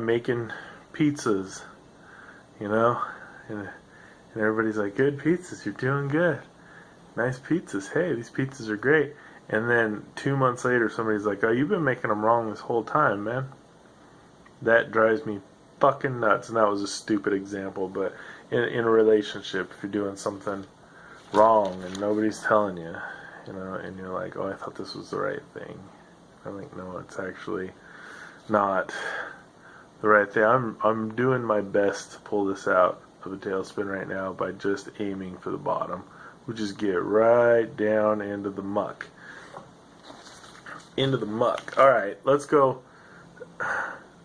making pizzas, you know? And everybody's like, good pizzas, you're doing good. Nice pizzas. Hey, these pizzas are great. And then 2 months later, somebody's like, oh, you've been making them wrong this whole time, man. That drives me fucking nuts. And that was a stupid example, but in a relationship, if you're doing something wrong and nobody's telling you, you know, and you're like, oh, I thought this was the right thing. I'm like, no, it's actually not the right thing. I'm doing my best to pull this out of a tailspin right now by just aiming for the bottom. We just get right down into the muck. Into the muck. Alright, let's go.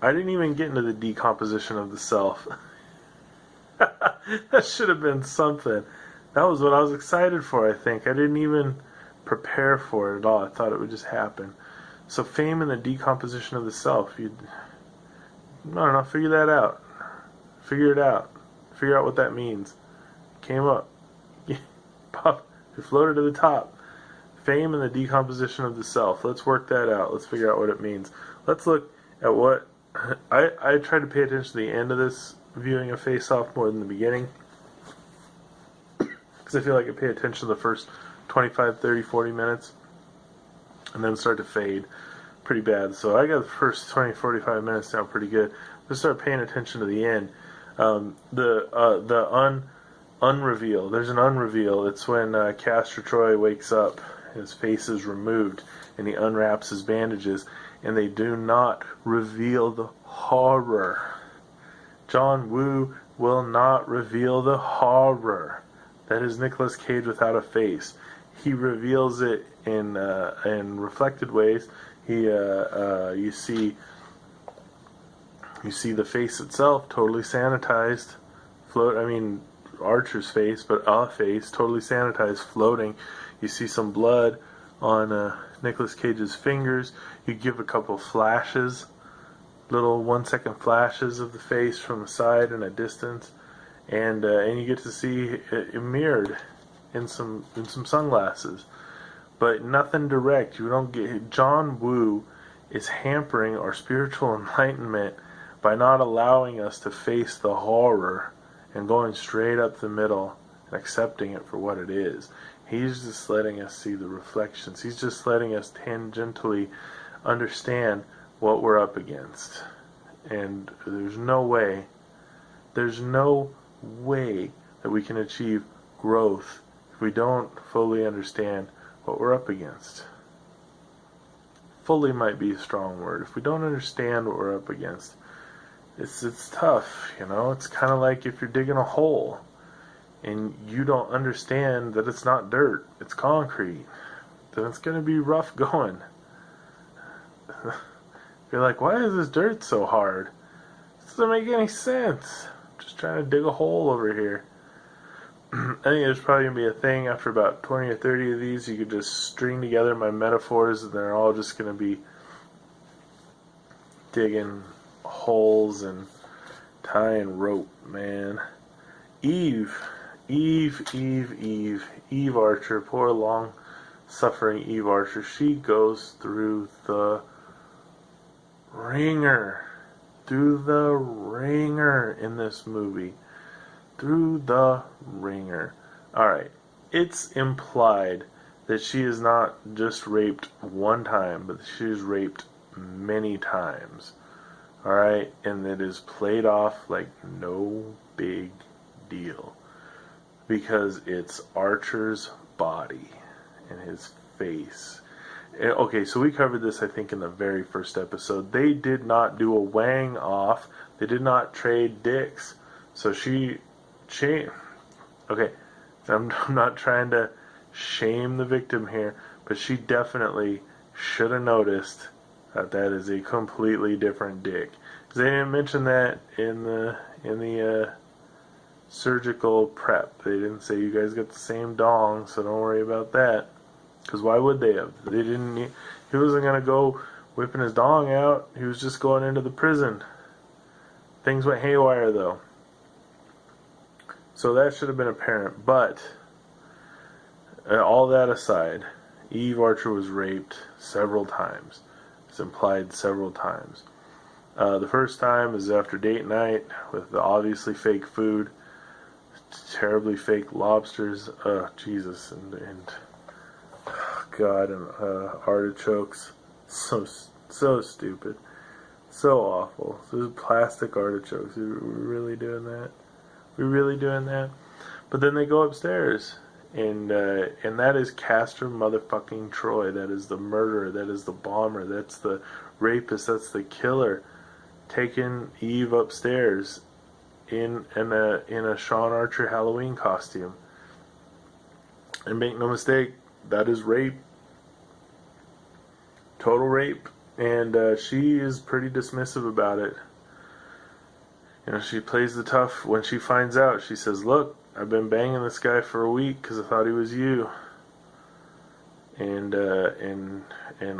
I didn't even get into the decomposition of the self. That should have been something. That was what I was excited for, I think. I didn't even prepare for it at all. I thought it would just happen. So fame and the decomposition of the self. I don't know, figure that out. Figure it out. Figure out what that means. Came up. Pop. It floated to the top. Fame and the decomposition of the self. Let's work that out. Let's figure out what it means. Let's look at what... I tried to pay attention to the end of this viewing of Face Off more than the beginning. Because I feel like I pay attention to the first 25, 30, 40 minutes. And then start to fade pretty bad. So I got the first 20, 45 minutes down pretty good. Let's start paying attention to the end. The unreveal. There's an unreveal. It's when Castor Troy wakes up. His face is removed. And he unwraps his bandages. And they do not reveal the horror. John Woo will not reveal the horror. That is Nicolas Cage without a face. He reveals it in reflected ways. You see the face itself totally sanitized, Archer's face, but a face totally sanitized, floating. You see some blood on Nicolas Cage's fingers. You give a couple flashes, little 1 second flashes of the face from the side and a distance, and you get to see it mirrored in some sunglasses, but nothing direct. You don't get. John Woo is hampering our spiritual enlightenment by not allowing us to face the horror and going straight up the middle and accepting it for what it is. He's just letting us see the reflections. He's just letting us tangentially understand what we're up against. And there's no way that we can achieve growth if we don't fully understand what we're up against. Fully might be a strong word. If we don't understand what we're up against, it's tough, you know. It's kind of like if you're digging a hole and you don't understand that it's not dirt, it's concrete, then it's going to be rough going. You're like, why is this dirt so hard? This doesn't make any sense. I'm just trying to dig a hole over here. I think there's probably going to be a thing after about 20 or 30 of these. You could just string together my metaphors and they're all just going to be digging holes and tying rope, man. Eve Archer, poor long-suffering Eve Archer, she goes through the ringer in this movie. Through the ringer. Alright, it's implied that she is not just raped one time, but she is raped many times. Alright, and it is played off like no big deal. Because it's Archer's body and his face. Okay, so we covered this, I think, in the very first episode. They did not do a wang off. They did not trade dicks. So okay, I'm not trying to shame the victim here, but she definitely should have noticed that that is a completely different dick. Because they didn't mention that in the surgical prep. They didn't say you guys got the same dong, so don't worry about that. Because why would they have? He wasn't going to go whipping his dong out. He was just going into the prison. Things went haywire, though. So that should have been apparent. But, all that aside, Eve Archer was raped several times. It's implied several times. The first time is after date night with the obviously fake food, terribly fake lobsters. Jesus, and oh God, and artichokes. So stupid, so awful. Those plastic artichokes. We're really doing that. We're really doing that. But then they go upstairs, and that is Castor motherfucking Troy. That is the murderer. That is the bomber. That's the rapist. That's the killer, taking Eve upstairs in a Sean Archer Halloween costume. And make no mistake, that is rape. Total rape. And she is pretty dismissive about it. You know, she plays the tough. When she finds out, she says, "Look, I've been banging this guy for a week because I thought he was you." And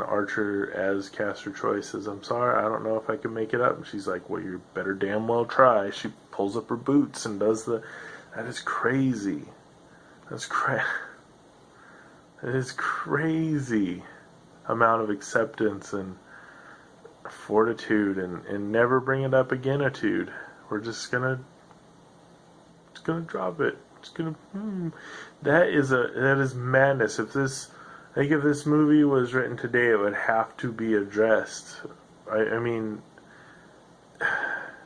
Archer, as Castor Troy, says, "I'm sorry, I don't know if I can make it up." And she's like, "Well, you better damn well try." She pulls up her boots and does the... That is crazy. That is crazy amount of acceptance and fortitude and never bring it up again-itude. We're just gonna drop it. That is madness. I think if this movie was written today, it would have to be addressed. I mean,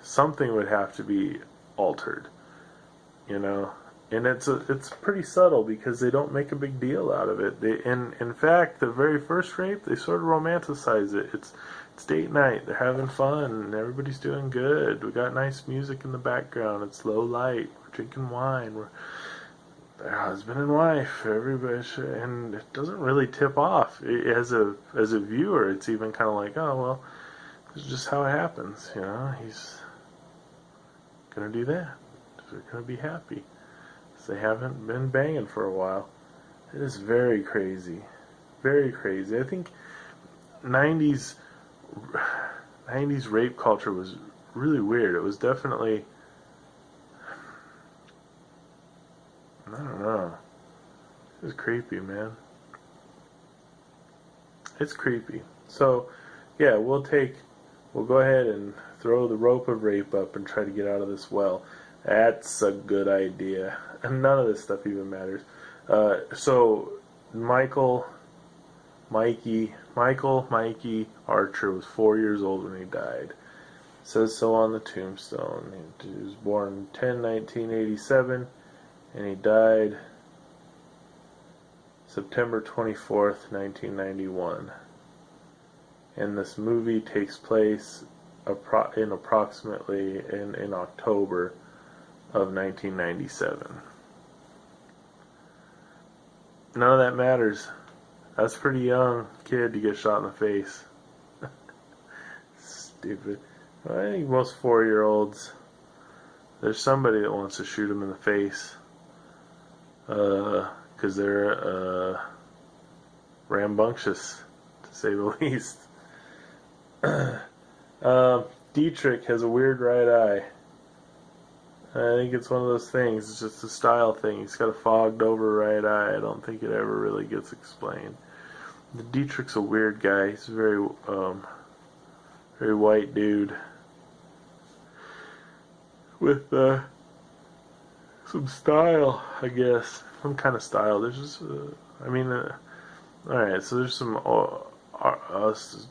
something would have to be altered, you know. And it's pretty subtle because they don't make a big deal out of it. In fact, the very first rape, they sort of romanticize it. It's date night. They're having fun. Everybody's doing good. We got nice music in the background. It's low light. We're drinking wine. We're their husband and wife. Everybody, and it doesn't really tip off. As a viewer, it's even kind of like, oh well, this is just how it happens. You know, he's gonna do that. They're gonna be happy. They haven't been banging for a while. It is very crazy. Very crazy. I think 90s rape culture was really weird. It was definitely, I don't know. It was creepy, man. It's creepy. So, yeah, we'll go ahead and throw the rope of rape up and try to get out of this well. That's a good idea. And none of this stuff even matters. So, Mikey Archer was 4 years old when he died. It says so on the tombstone. He was born 10/1987, and he died September 24th, 1991. And this movie takes place approximately in October of 1997. None of that matters. That's a pretty young kid to get shot in the face. Stupid. Well, I think most 4-year-olds, there's somebody that wants to shoot them in the face. Because they're rambunctious, to say the least. Dietrich has a weird right eye. I think it's one of those things. It's just a style thing. He's got a fogged over right eye. I don't think it ever really gets explained. The Dietrich's a weird guy. He's a very white dude with some style, I guess. Some kind of style. There's just, alright, so there's some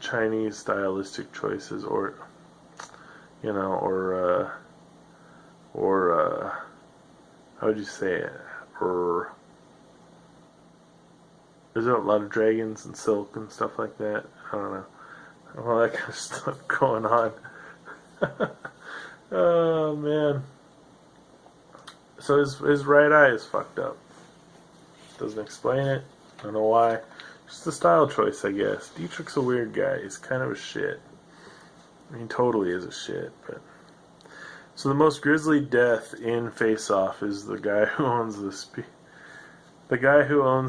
Chinese stylistic choices, or how would you say it? Or there's a lot of dragons and silk and stuff like that. I don't know. All that kind of stuff going on. Oh man. So his right eye is fucked up. Doesn't explain it. I don't know why. Just a style choice, I guess. Dietrich's a weird guy. He's kind of a shit. I mean, totally is a shit, but. So the most grisly death in Face Off is the guy who owns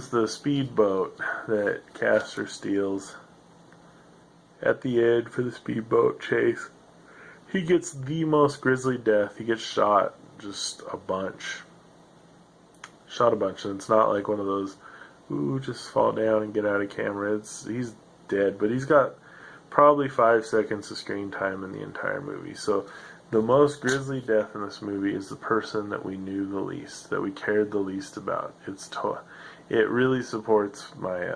the speedboat that Castor steals at the end for the speedboat chase. He gets the most grisly death. He gets shot just a bunch. And it's not like one of those, ooh, just fall down and get out of camera. He's dead, but he's got probably 5 seconds of screen time in the entire movie. So the most grisly death in this movie is the person that we knew the least, that we cared the least about. It really supports my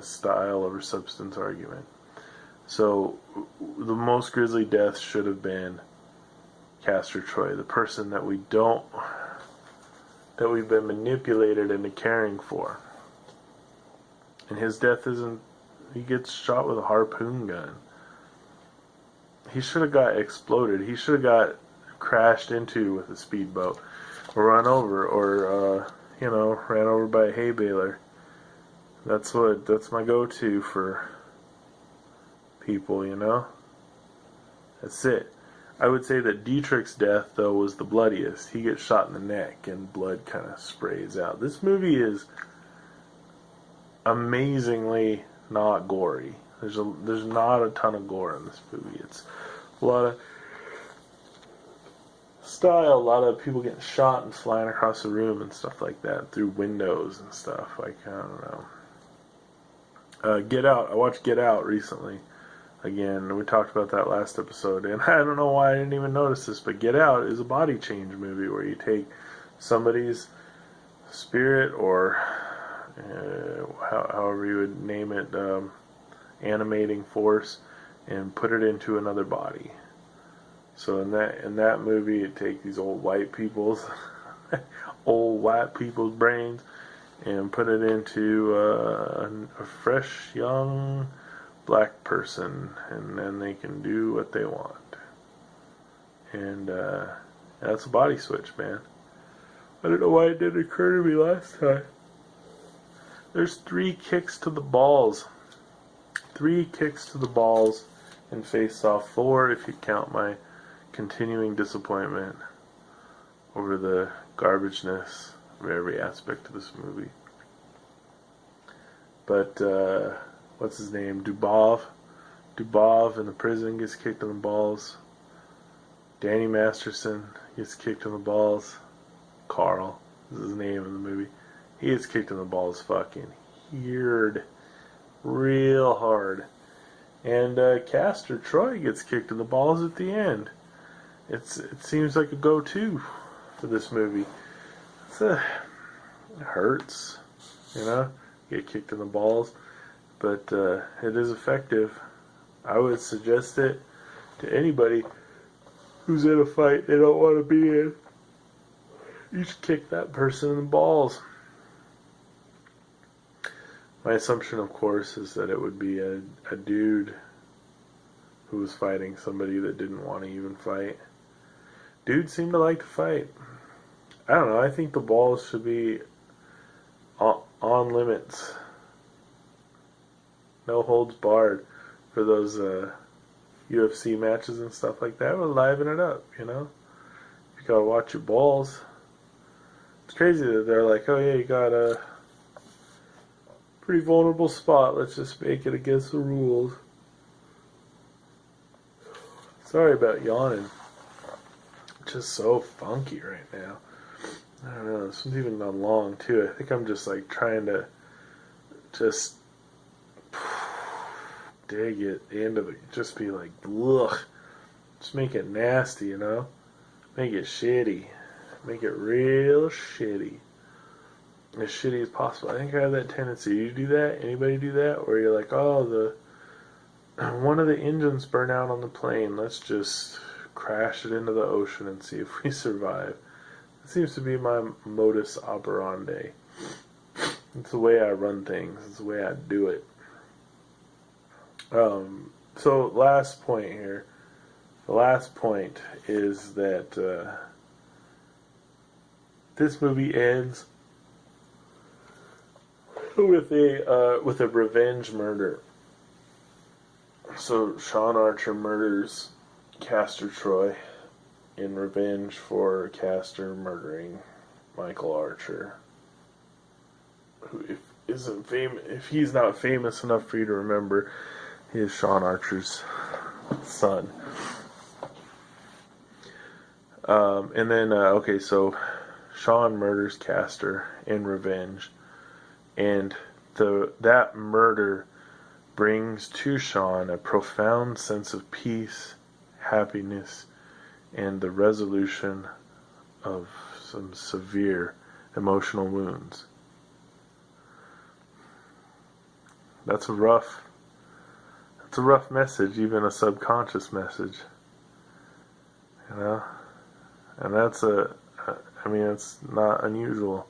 style over substance argument. So the most grisly death should have been Castor Troy, the person that we've been manipulated into caring for. And his death isn't, he gets shot with a harpoon gun. He should have got exploded. He should have got crashed into with a speedboat, or run over, or ran over by a hay baler. That's my go-to for people, That's it. I would say that Dietrich's death, though, was the bloodiest. He gets shot in the neck and blood kind of sprays out. This movie is amazingly not gory. There's not a ton of gore in this movie. It's a lot of style, a lot of people getting shot and flying across the room and stuff like that through windows and stuff. Like, I don't know. Get Out. I watched Get Out recently. Again, we talked about that last episode, and I don't know why I didn't even notice this, but Get Out is a body change movie where you take somebody's spirit, or however you would name it, animating force, and put it into another body. So in that movie, it takes these old white people's brains and put it into a fresh, young black person, and then they can do what they want. And that's a body switch, man. I don't know why it didn't occur to me last time. There's 3 kicks to the balls. 3 kicks to the balls in Face Off. 4 if you count my continuing disappointment over the garbageness of every aspect of this movie. But what's his name? Dubov in the prison gets kicked in the balls. Danny Masterson gets kicked in the balls. Carl is his name in the movie. He gets kicked in the balls fucking weird, real hard. And Castor Troy gets kicked in the balls at the end. It seems like a go-to for this movie. It hurts, get kicked in the balls, but it is effective. I would suggest it to anybody who's in a fight they don't want to be in. You should kick that person in the balls. My assumption, of course, is that it would be a dude who was fighting somebody that didn't want to even fight. Dudes seem to like to fight. I don't know, I think the balls should be on limits. No holds barred for those UFC matches and stuff like that. We'll liven it up, You gotta watch your balls. It's crazy that they're like, oh yeah, you got a pretty vulnerable spot. Let's just make it against the rules. Sorry about yawning. Just so funky right now. I don't know. This one's even gone long too. I think I'm just like trying to just dig it into the, just be like, ugh. Just make it nasty, Make it shitty. Make it real shitty. As shitty as possible. I think I have that tendency. You do that? Anybody do that? Where you're like, oh, one of the engines burned out on the plane. Let's just crash it into the ocean and see if we survive. It seems to be my modus operandi. It's the way I run things. It's the way I do it. So last point here. The last point is that this movie ends with a revenge murder. So Sean Archer murders Castor Troy in revenge for Castor murdering Michael Archer, who if he's not famous enough for you to remember, he is Sean Archer's son. And then so Sean murders Castor in revenge, and that murder brings to Sean a profound sense of peace, happiness, and the resolution of some severe emotional wounds. That's a rough message, even a subconscious message. You know? And that's it's not unusual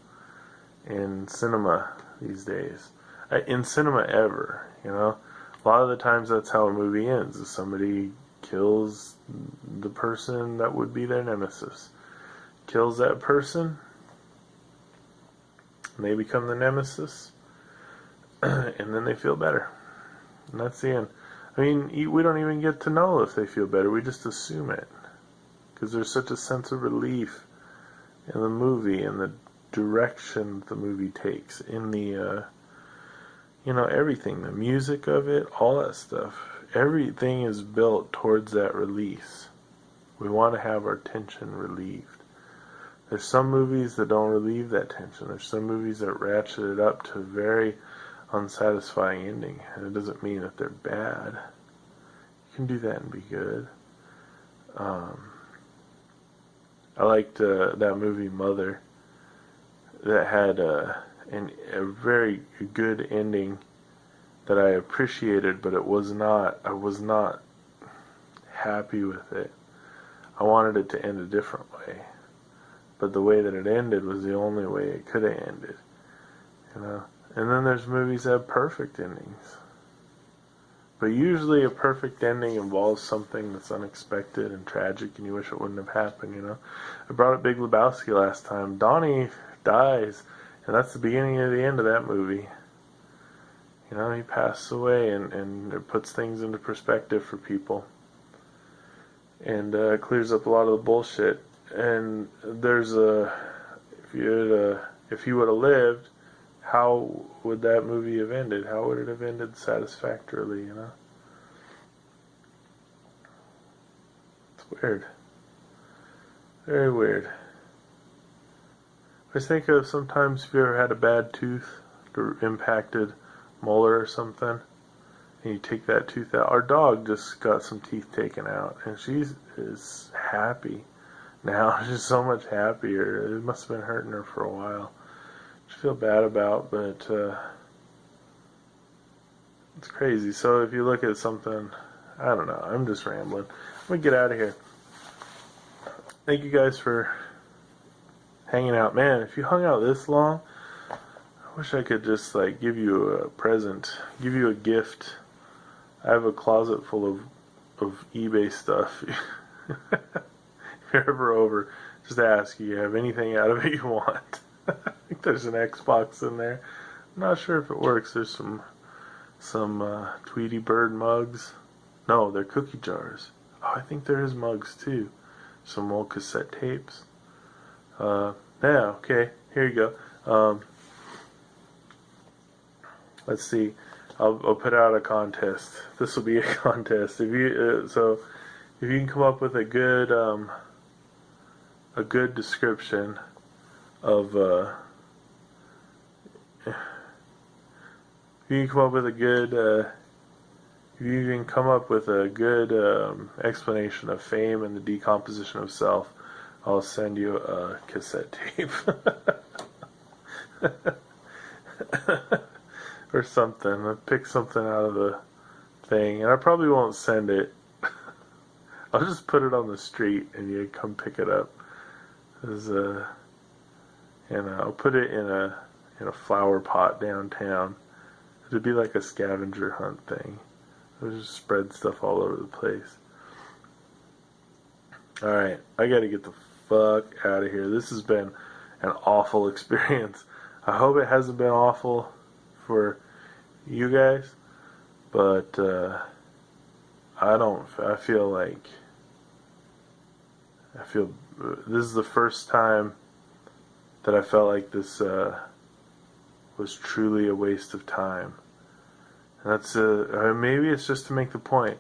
in cinema these days. In cinema ever, you know? A lot of the times that's how a movie ends, is somebody kills the person that would be their nemesis. Kills that person, and they become the nemesis, and then they feel better. And that's the end. I mean, we don't even get to know if they feel better, we just assume it. Because there's such a sense of relief in the movie, and the direction the movie takes, in the, everything, the music of it, all that stuff. Everything is built towards that release. We want to have our tension relieved. There's some movies that don't relieve that tension. There's some movies that ratchet it up to a very unsatisfying ending. And it doesn't mean that they're bad. You can do that and be good. I liked that movie Mother, that had a very good ending that I appreciated, but I was not happy with it. I wanted it to end a different way. But the way that it ended was the only way it could have ended. You know? And then there's movies that have perfect endings. But usually a perfect ending involves something that's unexpected and tragic and you wish it wouldn't have happened, you know? I brought up Big Lebowski last time. Donnie dies, and that's the beginning of the end of that movie. You know, he passes away, and it puts things into perspective for people. And clears up a lot of the bullshit. And there's if he would have lived, how would that movie have ended? How would it have ended satisfactorily, you know? It's weird. Very weird. I think of sometimes if you ever had a bad tooth or impacted molar or something, and you take that tooth out. Our dog just got some teeth taken out, and she is happy now. She's so much happier. It must have been hurting her for a while. I feel bad about, but it's crazy. So if you look at something, I don't know, I'm just rambling. I'm gonna get out of here. Thank you guys for hanging out. Man, if you hung out this long, I wish I could just give you a present, give you a gift. I have a closet full of eBay stuff. If you're ever over, just ask. You have anything out of it you want. I think there's an Xbox in there. I'm not sure if it works. There's some Tweety Bird mugs. No, they're cookie jars. Oh, I think there is mugs too. Some old cassette tapes. Yeah, okay. Here you go. Let's see. I'll put out a contest. This will be a contest. If you can come up with a good description of if you can come up with a good explanation of fame and the decomposition of self, I'll send you a cassette tape. Or something. I'll pick something out of the thing, and I probably won't send it. I'll just put it on the street and you come pick it up. I'll put it in a flower pot downtown. It'd be like a scavenger hunt thing. I'll just spread stuff all over the place. Alright, I gotta get the fuck out of here. This has been an awful experience. I hope it hasn't been awful for you guys, but I feel this is the first time that I felt like this was truly a waste of time. And that's maybe it's just to make the point,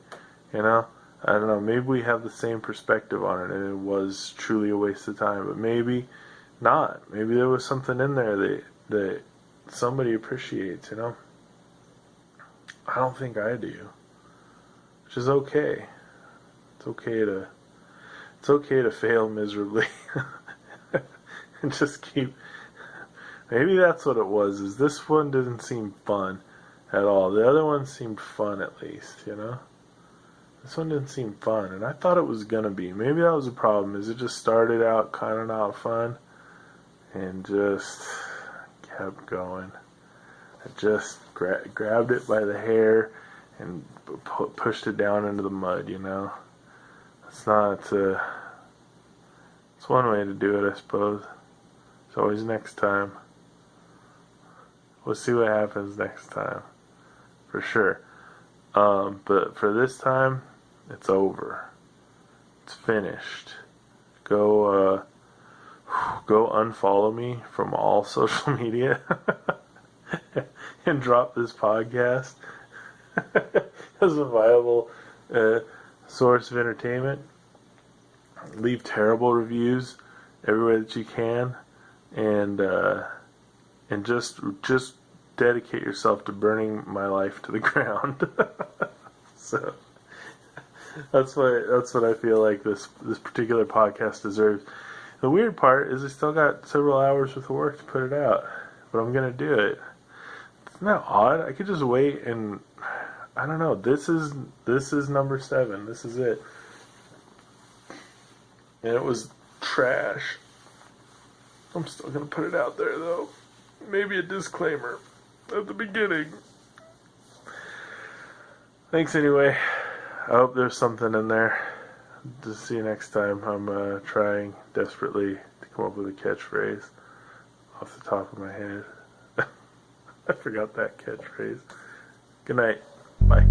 you know. I don't know, maybe we have the same perspective on it and it was truly a waste of time, but maybe not. Maybe there was something in there that somebody appreciates, you know. I don't think I do. Which is okay. It's okay to fail miserably. And just keep. Maybe that's what it was. Is this one didn't seem fun at all. The other one seemed fun at least, you know? This one didn't seem fun, and I thought it was gonna be. Maybe that was the problem, is it just started out kind of not fun, and just kept going. I just grabbed it by the hair and pushed it down into the mud, you know? It's not, it's one way to do it, I suppose. It's always next time. We'll see what happens next time, for sure. But for this time, it's over. It's finished. Go unfollow me from all social media and drop this podcast as a viable source of entertainment. Leave terrible reviews everywhere that you can, and just dedicate yourself to burning my life to the ground. So that's what I feel like this particular podcast deserves. The weird part is I still got several hours worth of work to put it out, but I'm gonna do it. Isn't that odd? I could just wait and I don't know. This is number 7. This is it, and it was trash. I'm still gonna put it out there though. Maybe a disclaimer at the beginning. Thanks anyway. I hope there's something in there. To see you next time. I'm trying desperately to come up with a catchphrase off the top of my head. I forgot that catchphrase. Good night. Bye.